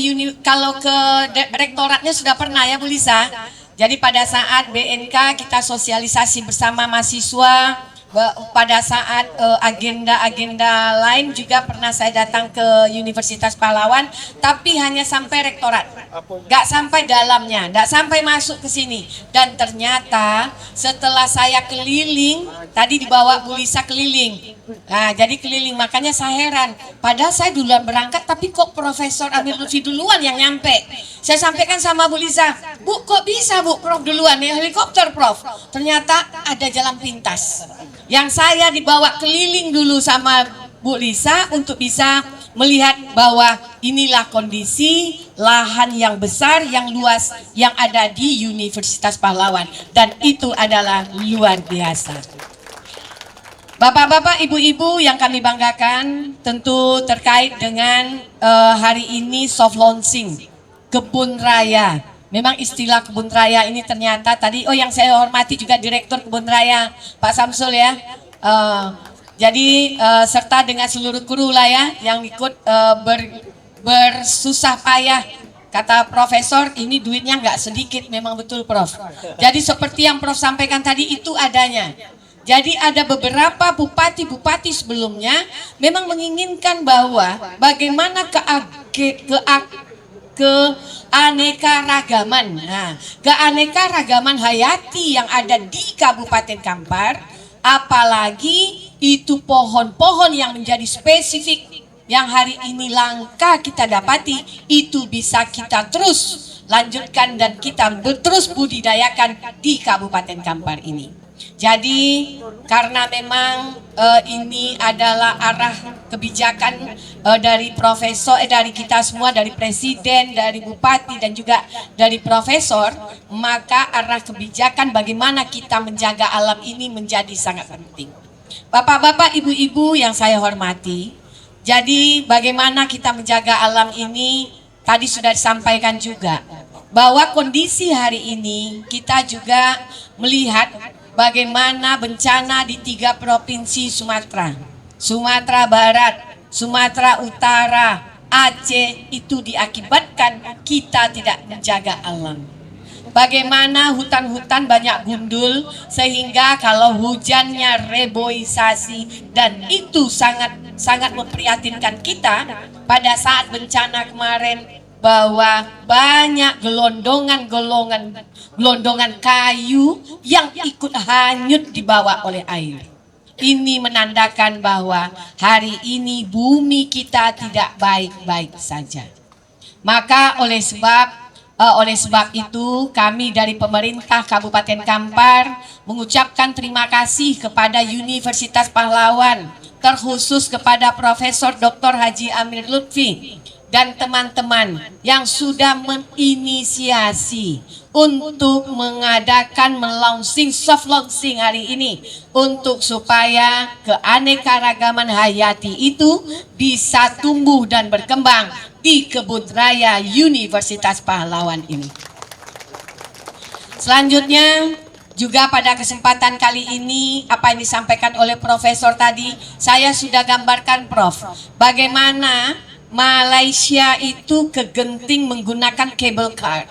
H: rektoratnya sudah pernah ya Bu Lisa. Jadi pada saat BNK kita sosialisasi bersama mahasiswa, pada saat agenda-agenda lain juga pernah saya datang ke Universitas Pahlawan, tapi hanya sampai rektorat, nggak sampai dalamnya, nggak sampai masuk ke sini. Dan ternyata setelah saya keliling, tadi dibawa Bu Lisa keliling, nah jadi keliling, makanya saya heran, padahal saya duluan berangkat, tapi kok Profesor Amir Lutfi duluan yang nyampe. Saya sampaikan sama Bu Lisa, Bu kok bisa Bu, Prof duluan, ya helikopter Prof. Ternyata ada jalan pintas yang saya dibawa keliling dulu sama Bu Lisa untuk bisa melihat bahwa inilah kondisi lahan yang besar, yang luas yang ada di Universitas Pahlawan, dan itu adalah luar biasa. Bapak-bapak, ibu-ibu yang kami banggakan, tentu terkait dengan hari ini soft launching Kebun Raya. Memang istilah Kebun Raya ini ternyata tadi, yang saya hormati juga Direktur Kebun Raya, Pak Samsul ya. Jadi serta dengan seluruh kru lah ya yang ikut bersusah payah. Kata Profesor, ini duitnya nggak sedikit, memang betul Prof. Jadi seperti yang Prof sampaikan tadi itu adanya. Jadi ada beberapa bupati-bupati sebelumnya memang menginginkan bahwa bagaimana keanekaragaman. Nah, keanekaragaman hayati yang ada di Kabupaten Kampar, apalagi itu pohon-pohon yang menjadi spesifik yang hari ini langka kita dapati, itu bisa kita terus lanjutkan dan kita terus budidayakan di Kabupaten Kampar ini. Jadi karena memang ini adalah arah kebijakan dari dari kita semua, dari presiden, dari bupati dan juga dari profesor, maka arah kebijakan bagaimana kita menjaga alam ini menjadi sangat penting. Bapak-bapak, ibu-ibu yang saya hormati, jadi bagaimana kita menjaga alam ini tadi sudah disampaikan juga bahwa kondisi hari ini kita juga melihat bagaimana bencana di 3 provinsi Sumatera, Sumatera Barat, Sumatera Utara, Aceh itu diakibatkan kita tidak menjaga alam. Bagaimana hutan-hutan banyak gundul sehingga kalau hujannya reboisasi dan itu sangat memprihatinkan kita pada saat bencana kemarin bahwa banyak gelondongan kayu yang ikut hanyut dibawa oleh air. Ini menandakan bahwa hari ini bumi kita tidak baik-baik saja. Maka oleh sebab itu kami dari pemerintah Kabupaten Kampar mengucapkan terima kasih kepada Universitas Pahlawan, terkhusus kepada Profesor Dr. Haji Amir Lutfi dan teman-teman yang sudah menginisiasi untuk mengadakan soft launching hari ini untuk supaya keanekaragaman hayati itu bisa tumbuh dan berkembang di Kebun Raya Universitas Pahlawan ini. Selanjutnya juga pada kesempatan kali ini apa yang disampaikan oleh Profesor tadi, saya sudah gambarkan Prof, bagaimana Malaysia itu kegenting menggunakan cable car.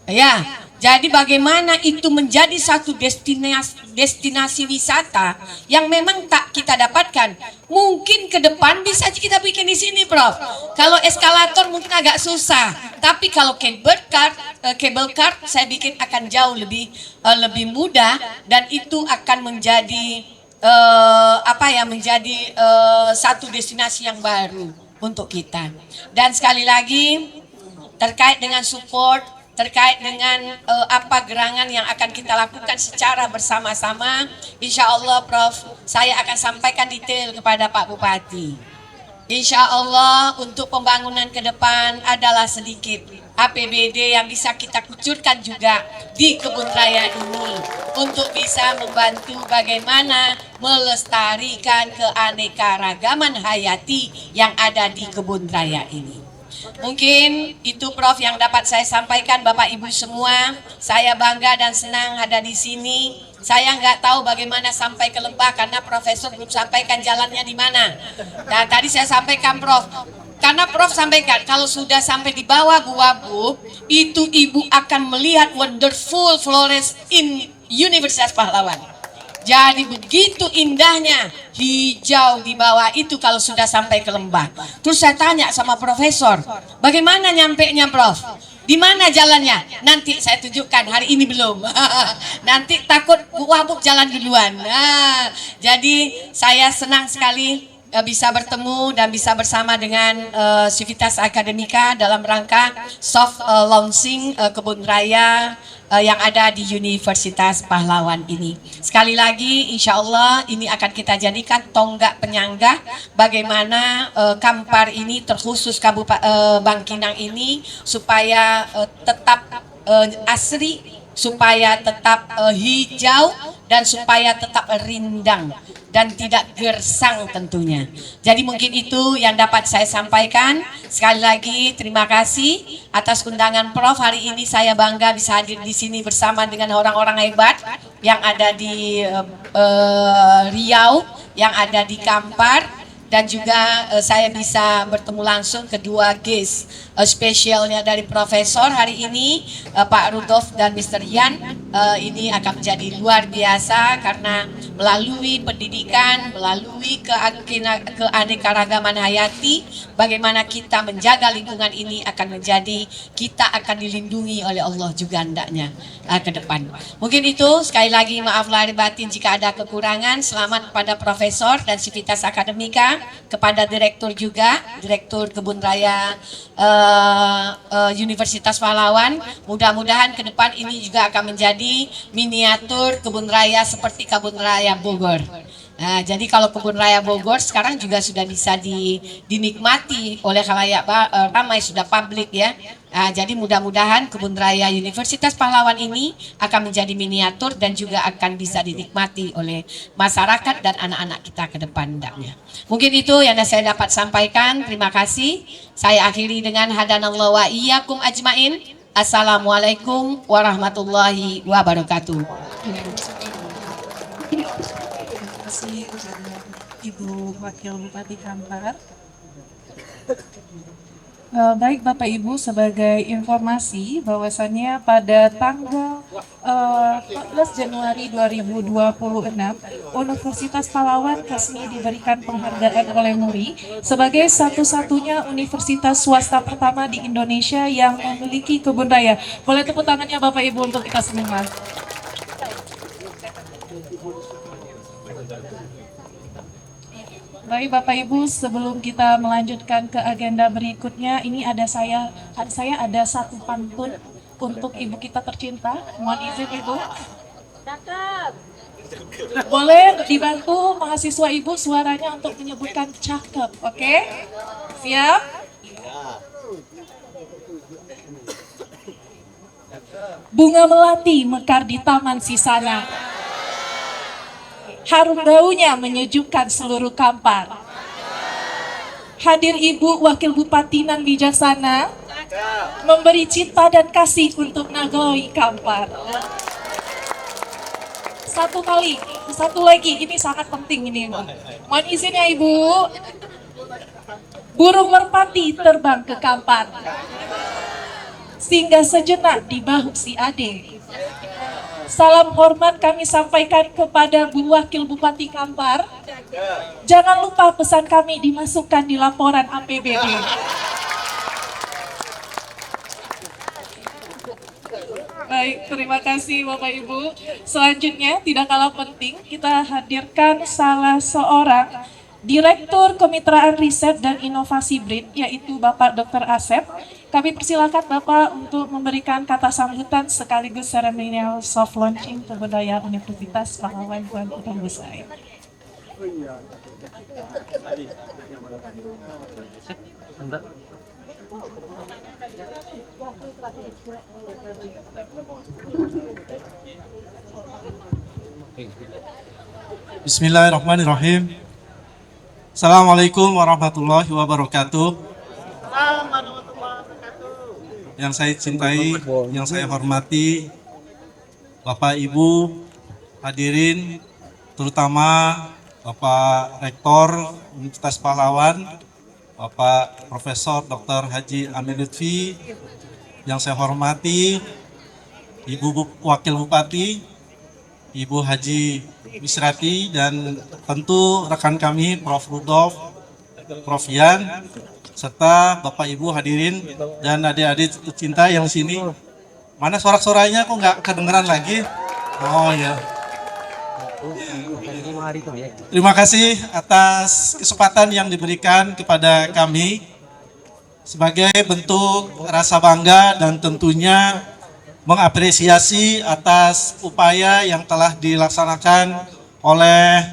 H: Ya, jadi bagaimana itu menjadi satu destinasi wisata yang memang tak kita dapatkan. Mungkin ke depan bisa kita bikin di sini, Prof. Kalau eskalator mungkin agak susah, tapi kalau cable car saya bikin akan jauh lebih mudah dan itu akan menjadi satu destinasi yang baru untuk kita. Dan sekali lagi terkait dengan support, terkait dengan gerangan yang akan kita lakukan secara bersama-sama, insya Allah Prof, saya akan sampaikan detail kepada Pak Bupati. Insya Allah untuk pembangunan ke depan adalah sedikit APBD yang bisa kita kucurkan juga di Kebun Raya ini untuk bisa membantu bagaimana melestarikan keanekaragaman hayati yang ada di Kebun Raya ini. Mungkin itu Prof yang dapat saya sampaikan. Bapak Ibu semua, saya bangga dan senang ada di sini. Saya nggak tahu bagaimana sampai ke lembah karena Profesor belum sampaikan jalannya di mana. Dan tadi saya sampaikan Prof, karena Prof sampaikan kalau sudah sampai di bawah Gua Bub, itu Ibu akan melihat wonderful flores in Universitas Pahlawan. Jadi begitu indahnya hijau di bawah itu kalau sudah sampai ke lembah. Terus saya tanya sama Profesor, bagaimana nyampenya Prof? Di mana jalannya? Nanti saya tunjukkan, hari ini belum. Nanti takut wabuk jalan duluan. Nah, jadi saya senang sekali bisa bertemu dan bisa bersama dengan Civitas Akademika dalam rangka soft launching Kebun Raya yang ada di Universitas Pahlawan ini. Sekali lagi insya Allah ini akan kita jadikan tonggak penyangga bagaimana Kampar ini terkhusus Bangkinang ini supaya tetap asri, supaya tetap hijau dan supaya tetap rindang dan tidak gersang tentunya. Jadi mungkin itu yang dapat saya sampaikan. Sekali lagi terima kasih atas undangan Prof. Hari ini saya bangga bisa hadir di sini bersama dengan orang-orang hebat yang ada di Riau, yang ada di Kampar. Dan juga saya bisa bertemu langsung kedua guest spesialnya dari Profesor hari ini, Pak Rudolf dan Mr. Yan. Ini akan menjadi luar biasa karena melalui pendidikan, melalui keanekaragaman hayati, bagaimana kita menjaga lingkungan ini akan menjadi kita akan dilindungi oleh Allah juga hendaknya ke depan. Mungkin itu, sekali lagi maaf lahir batin jika ada kekurangan. Selamat kepada Profesor dan Civitas Akademika. kepada Direktur Kebun Raya Universitas Pahlawan. Mudah-mudahan ke depan ini juga akan menjadi miniatur kebun raya seperti Kebun Raya Bogor. Nah, jadi kalau Kebun Raya Bogor sekarang juga sudah bisa dinikmati oleh khalayak ramai, sudah publik ya. Nah, jadi mudah-mudahan Kebun Raya Universitas Pahlawan ini akan menjadi miniatur dan juga akan bisa dinikmati oleh masyarakat dan anak-anak kita ke depan hendaknya. Mungkin itu yang saya dapat sampaikan. Terima kasih. Saya akhiri dengan hadanallahu wa iyyakum ajmain. Assalamualaikum warahmatullahi wabarakatuh.
E: Terima kasih kepada Ibu Wakil Bupati Kampar. Baik Bapak Ibu, sebagai informasi bahwasannya pada tanggal 14 Januari 2026 Universitas Pahlawan resmi diberikan penghargaan oleh MURI sebagai satu-satunya universitas swasta pertama di Indonesia yang memiliki kebun raya. Boleh tepuk tangannya Bapak Ibu untuk kita semua. Baik Bapak Ibu, sebelum kita melanjutkan ke agenda berikutnya, ini ada saya ada satu pantun untuk ibu kita tercinta. Mohon izin Ibu. Boleh dibantu mahasiswa Ibu suaranya untuk menyebutkan cakep, oke? Siap? Bunga melati mekar di taman Sisana. Harum baunya menyejukkan seluruh Kampar. Hadir Ibu Wakil Bupati nan bijaksana, memberi cinta dan kasih untuk Nagoi Kampar. Satu lagi, ini sangat penting ini. Mohon izin ya Ibu. Burung merpati terbang ke Kampar, singgah sejenak di bahu si Ade. Salam hormat kami sampaikan kepada Bu Wakil Bupati Kampar. Jangan lupa pesan kami dimasukkan di laporan APBD. Baik, terima kasih Bapak Ibu. Selanjutnya, tidak kalah penting, kita hadirkan salah seorang Direktur Kemitraan Riset dan Inovasi BRIN, yaitu Bapak Dr. Asep. Kami persilakan Bapak untuk memberikan kata sambutan sekaligus seremonial soft launching Kebun Raya Universitas Pahlawan Tuan Putambusai.
I: Bismillahirrahmanirrahim. Assalamualaikum warahmatullahi wabarakatuh. Yang saya cintai, yang saya hormati, Bapak Ibu hadirin, terutama Bapak Rektor Universitas Pahlawan, Bapak Profesor Dr. Haji Amir Lutfi, yang saya hormati Ibu Wakil Bupati, Ibu Haji Misrati, dan tentu rekan kami Prof. Rudolf, Prof. Yan, serta Bapak Ibu hadirin dan adik-adik tercinta yang sini. Mana suara-suaranya kok nggak kedengeran lagi? Oh ya. Terima kasih atas kesempatan yang diberikan kepada kami sebagai bentuk rasa bangga dan tentunya mengapresiasi atas upaya yang telah dilaksanakan oleh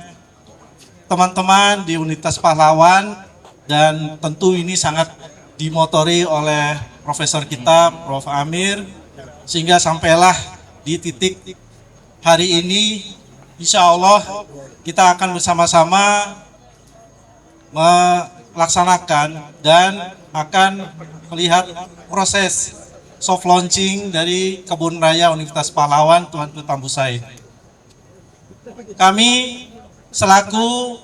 I: teman-teman di Universitas Pahlawan, dan tentu ini sangat dimotori oleh profesor kita, Prof. Amir, sehingga sampailah di titik hari ini. Insya Allah kita akan bersama-sama melaksanakan dan akan melihat proses soft launching dari Kebun Raya Universitas Pahlawan Tuan Putambusai. Kami selaku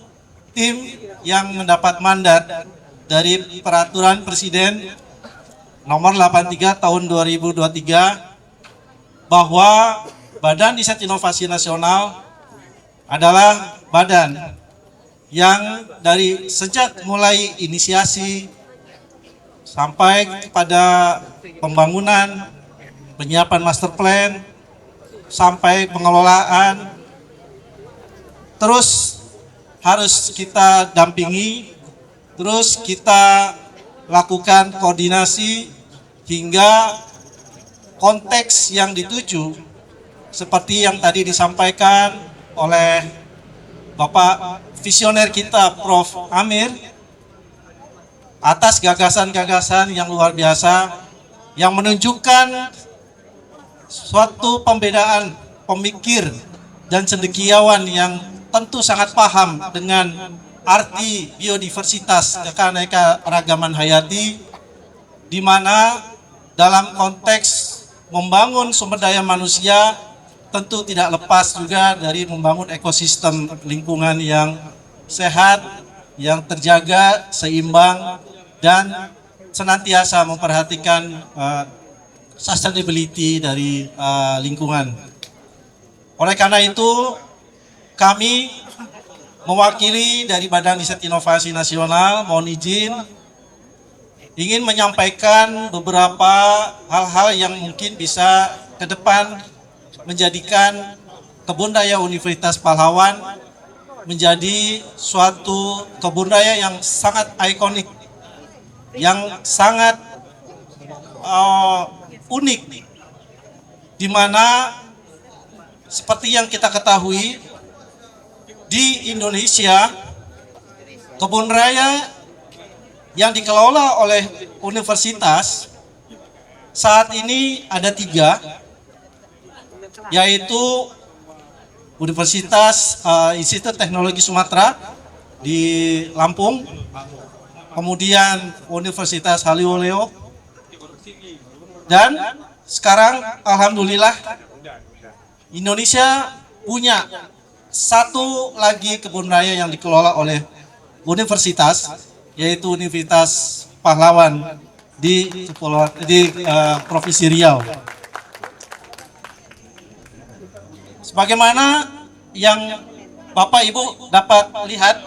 I: tim yang mendapat mandat dari Peraturan Presiden Nomor 83 Tahun 2023 bahwa Badan Riset Inovasi Nasional adalah badan yang dari sejak mulai inisiasi sampai kepada pembangunan, penyiapan master plan, sampai pengelolaan, terus harus kita dampingi Terus kita lakukan koordinasi hingga konteks yang dituju seperti yang tadi disampaikan oleh Bapak visioner kita Prof. Amir atas gagasan-gagasan yang luar biasa yang menunjukkan suatu pembedaan pemikir dan cendekiawan yang tentu sangat paham dengan arti biodiversitas keanekaragaman hayati, di mana dalam konteks membangun sumber daya manusia tentu tidak lepas juga dari membangun ekosistem lingkungan yang sehat, yang terjaga, seimbang, dan senantiasa memperhatikan sustainability dari lingkungan. Oleh karena itu, kami mewakili dari Badan Riset Inovasi Nasional, mohon izin ingin menyampaikan beberapa hal-hal yang mungkin bisa ke depan menjadikan Kebun Raya Universitas Pahlawan menjadi suatu kebun raya yang sangat ikonik, yang sangat unik, di mana seperti yang kita ketahui di Indonesia, kebun raya yang dikelola oleh universitas saat ini ada 3, yaitu Universitas Institut Teknologi Sumatera di Lampung, kemudian Universitas Haluoleo, dan sekarang alhamdulillah Indonesia punya satu lagi kebun raya yang dikelola oleh universitas, yaitu Universitas Pahlawan di Provinsi Riau. Sebagaimana yang Bapak Ibu dapat lihat,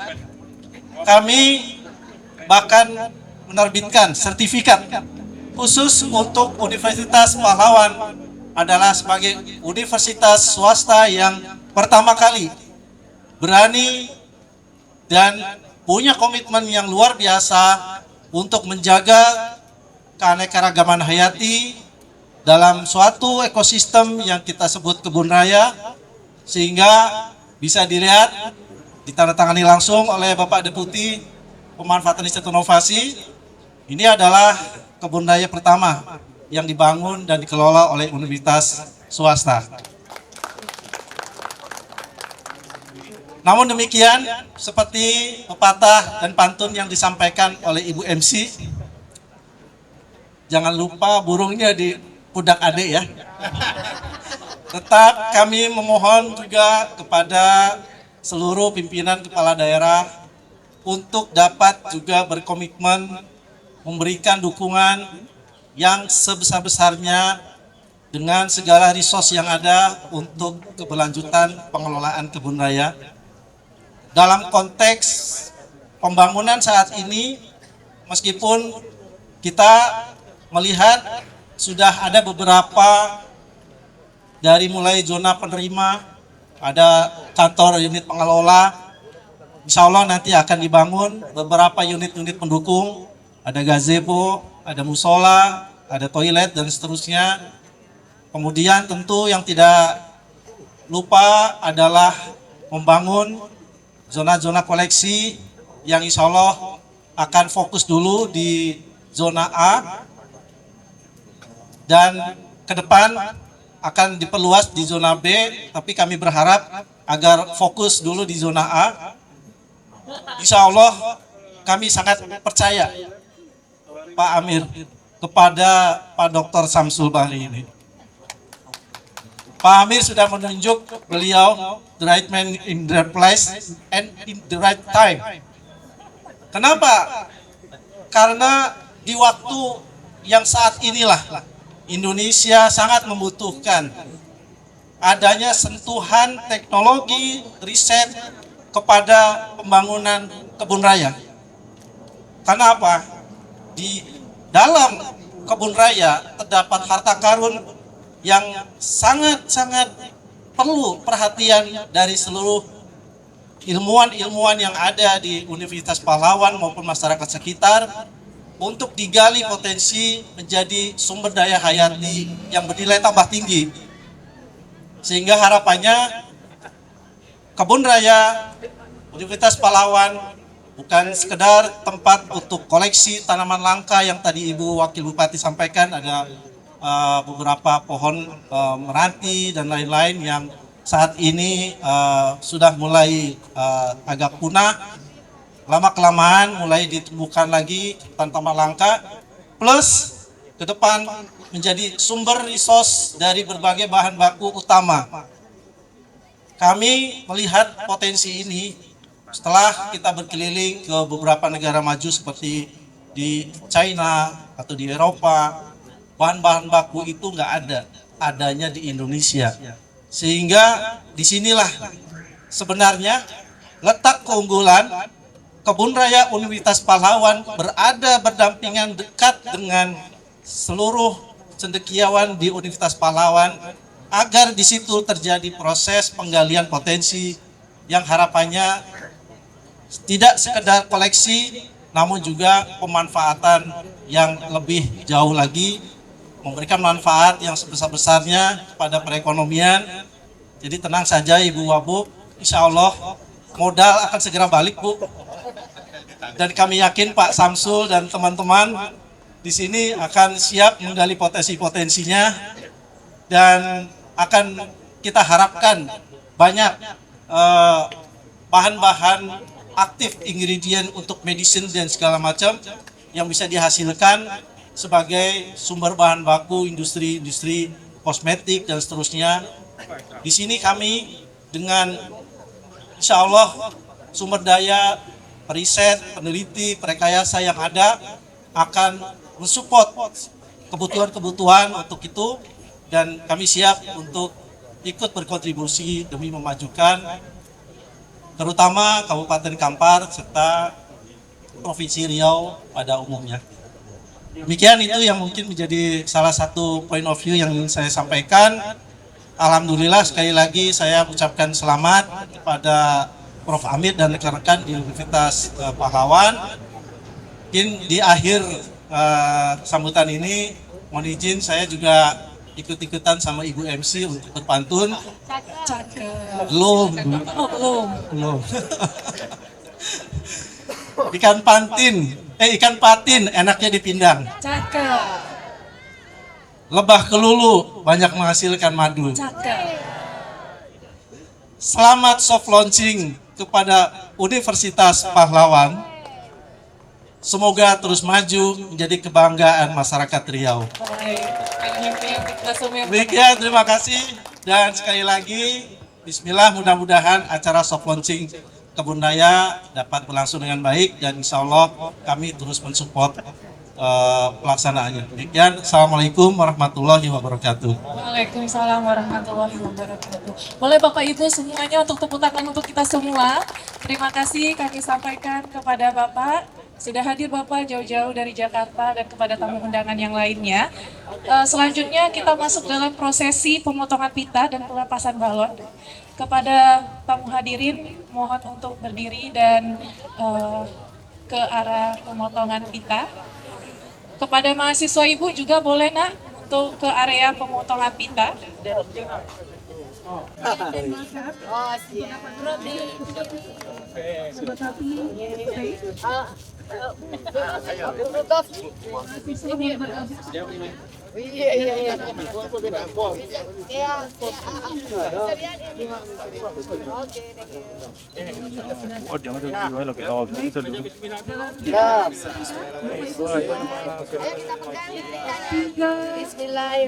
I: kami bahkan menerbitkan sertifikat khusus untuk Universitas Pahlawan adalah sebagai universitas swasta yang pertama kali berani dan punya komitmen yang luar biasa untuk menjaga keanekaragaman hayati dalam suatu ekosistem yang kita sebut kebun raya, sehingga bisa dilihat ditandatangani langsung oleh Bapak Deputi Pemanfaatan Riset Inovasi. Ini adalah kebun raya pertama yang dibangun dan dikelola oleh universitas swasta. Namun demikian, seperti pepatah dan pantun yang disampaikan oleh Ibu MC, jangan lupa burungnya di pundak adik ya. Tetap kami memohon juga kepada seluruh pimpinan kepala daerah untuk dapat juga berkomitmen memberikan dukungan yang sebesar-besarnya dengan segala resource yang ada untuk keberlanjutan pengelolaan kebun raya. Dalam konteks pembangunan saat ini, meskipun kita melihat sudah ada beberapa dari mulai zona penerima, ada kantor unit pengelola, insya Allah nanti akan dibangun beberapa unit-unit pendukung, ada gazebo, ada musola, ada toilet, dan seterusnya. Kemudian tentu yang tidak lupa adalah membangun zona-zona koleksi yang insya Allah akan fokus dulu di zona A, dan ke depan akan diperluas di zona B, tapi kami berharap agar fokus dulu di zona A. Insya Allah kami sangat percaya Pak Amir kepada Pak Dr. Samsul Bahri ini. Pak Amir sudah menunjuk beliau the right man in the right place and in the right time. Kenapa? Karena di waktu yang saat inilah Indonesia sangat membutuhkan adanya sentuhan teknologi riset kepada pembangunan kebun raya. Karena apa? Di dalam kebun raya terdapat harta karun yang sangat-sangat perlu perhatian dari seluruh ilmuwan-ilmuwan yang ada di Universitas Pahlawan maupun masyarakat sekitar untuk digali potensi menjadi sumber daya hayati yang bernilai tambah tinggi. Sehingga harapannya Kebun Raya Universitas Pahlawan bukan sekedar tempat untuk koleksi tanaman langka yang tadi Ibu Wakil Bupati sampaikan, ada beberapa pohon meranti dan lain-lain yang saat ini sudah mulai agak punah. Lama-kelamaan mulai ditemukan lagi tanaman langka, plus ke depan menjadi sumber resource dari berbagai bahan baku utama. Kami melihat potensi ini setelah kita berkeliling ke beberapa negara maju seperti di China atau di Eropa. Bahan-bahan baku itu nggak ada, adanya di Indonesia. Sehingga disinilah sebenarnya letak keunggulan Kebun Raya Universitas Pahlawan berada berdampingan dekat dengan seluruh cendekiawan di Universitas Pahlawan agar di situ terjadi proses penggalian potensi yang harapannya tidak sekedar koleksi namun juga pemanfaatan yang lebih jauh lagi, memberikan manfaat yang sebesar-besarnya kepada perekonomian. Jadi tenang saja Ibu Wabu, insya Allah modal akan segera balik Bu. Dan kami yakin Pak Samsul dan teman-teman di sini akan siap menggali potensi-potensinya dan akan kita harapkan banyak bahan-bahan aktif ingredient untuk medicine dan segala macam yang bisa dihasilkan sebagai sumber bahan baku industri kosmetik dan seterusnya. Di sini kami dengan insya Allah sumber daya periset, peneliti, perekayasa yang ada akan mensupport kebutuhan-kebutuhan untuk itu, dan kami siap untuk ikut berkontribusi demi memajukan terutama Kabupaten Kampar serta Provinsi Riau pada umumnya. Demikian itu yang mungkin menjadi salah satu point of view yang ingin saya sampaikan. Alhamdulillah sekali lagi saya ucapkan selamat kepada Prof. Amir dan rekan-rekan di Universitas Pahlawan. Mungkin di akhir sambutan ini mohon izin saya juga ikut-ikutan sama Ibu MC untuk berpantun. Belum. Ikan patin enaknya dipindang. Lebah kelulu banyak menghasilkan madu. Selamat soft launching kepada Universitas Pahlawan. Semoga terus maju menjadi kebanggaan masyarakat Riau. Demikian, terima kasih. Dan sekali lagi, bismillah, mudah-mudahan acara soft launching Kebun Raya dapat berlangsung dengan baik dan insya Allah kami terus mensupport pelaksanaannya. Demikian, Assalamualaikum warahmatullahi wabarakatuh.
E: Waalaikumsalam warahmatullahi wabarakatuh. Boleh Bapak Ibu semuanya untuk tepuk tangan untuk kita semua. Terima kasih kami sampaikan kepada Bapak. Sudah hadir Bapak jauh-jauh dari Jakarta dan kepada tamu undangan yang lainnya. Selanjutnya kita masuk dalam prosesi pemotongan pita dan pelepasan balon. Kepada tamu hadirin mohon untuk berdiri dan ke arah pemotongan pita. Kepada mahasiswa Ibu juga boleh nak untuk ke area pemotongan pita. Bismillahirrahmanirrahim.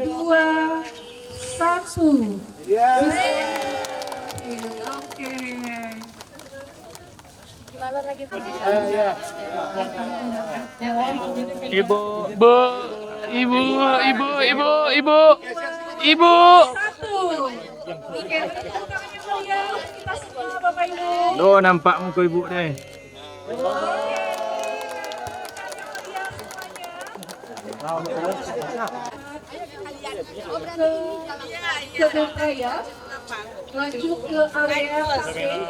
E: 2, 1. Oke.
B: Ibu.
E: Satu. Oke, tangannya mulia kita semua Bapak Ibu.
B: Loh, nampak muka ibu deh.
E: Kebun Raya Maju ke area campaign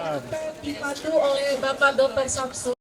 E: dipandu oleh Bapak Dr. Samsul.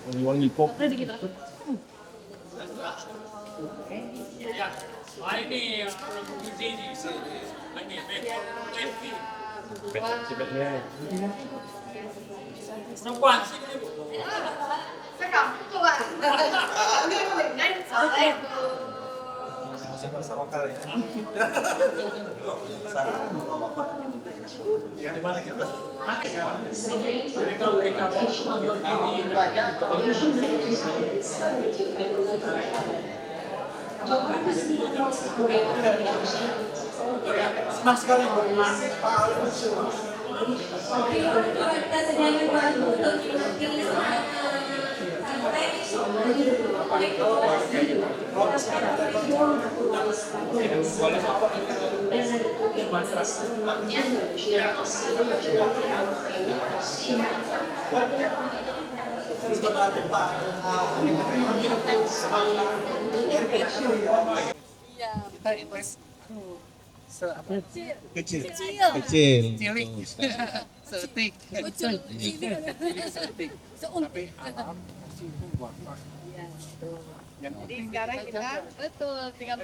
B: Wangi-wangi pop.
A: Kecil. Kecil.
C: Setik. Jadi sekarang kita betul tinggal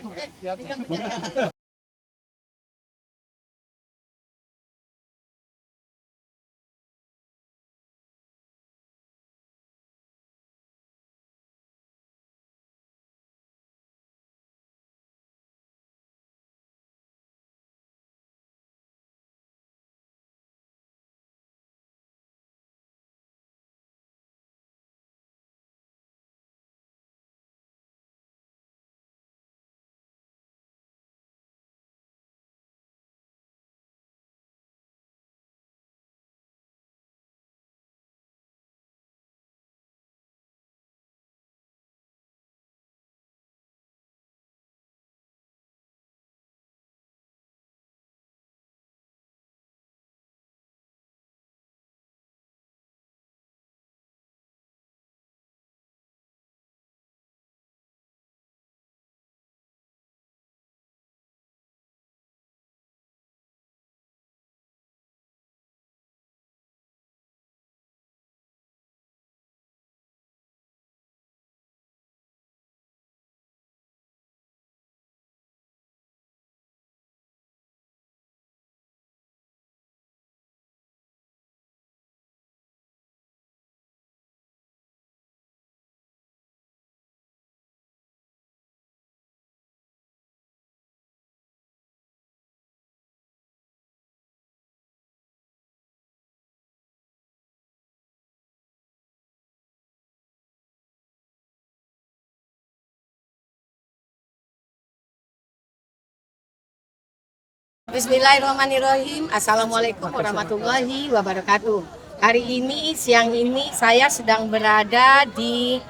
H: Bismillahirrahmanirrahim. Assalamualaikum warahmatullahi wabarakatuh. Hari ini, siang ini saya sedang berada di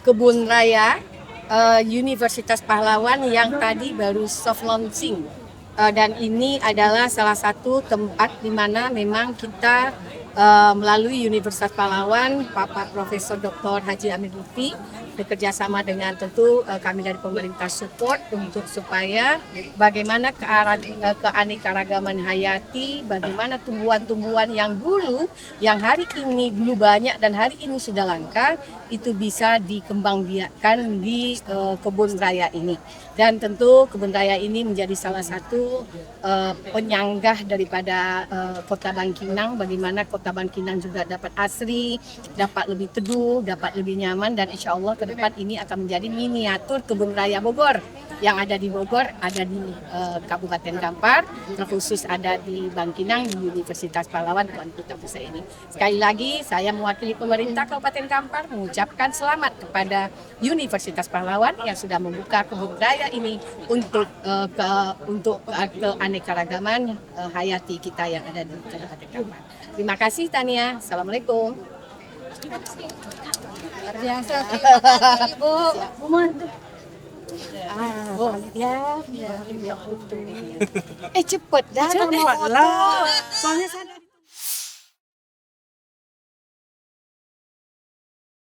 H: Kebun Raya Universitas Pahlawan yang tadi baru soft launching. Dan ini adalah salah satu tempat di mana memang kita melalui Universitas Pahlawan, Bapak Profesor Dr. Haji Amir Lutfi bekerja sama dengan tentu kami dari pemerintah support untuk supaya bagaimana keanekaragaman hayati, bagaimana tumbuhan-tumbuhan yang dulu, yang hari ini dulu banyak dan hari ini sudah langka, itu bisa dikembangbiakkan di kebun raya ini. Dan tentu kebun raya ini menjadi salah satu penyanggah daripada Kota Bangkinang, bagaimana Kota Bangkinang juga dapat asri, dapat lebih teduh, dapat lebih nyaman, dan insya Allah ke depan ini akan menjadi miniatur kebun raya Bogor. Yang ada di Bogor, ada di Kabupaten Kampar, terkhusus ada di Bangkinang, di Universitas Pahlawan, Tuan Kota Pusat ini. Sekali lagi, saya mewakili pemerintah Kabupaten Kampar mengucapkan selamat kepada Universitas Pahlawan yang sudah membuka kebun raya ini untuk keanekaragaman hayati kita yang ada di Kabupaten Kampar. Terima kasih Tania. Assalamualaikum. Luar biasa. Terima kasih Ibu. Ya, cepet dah. Soalnya saya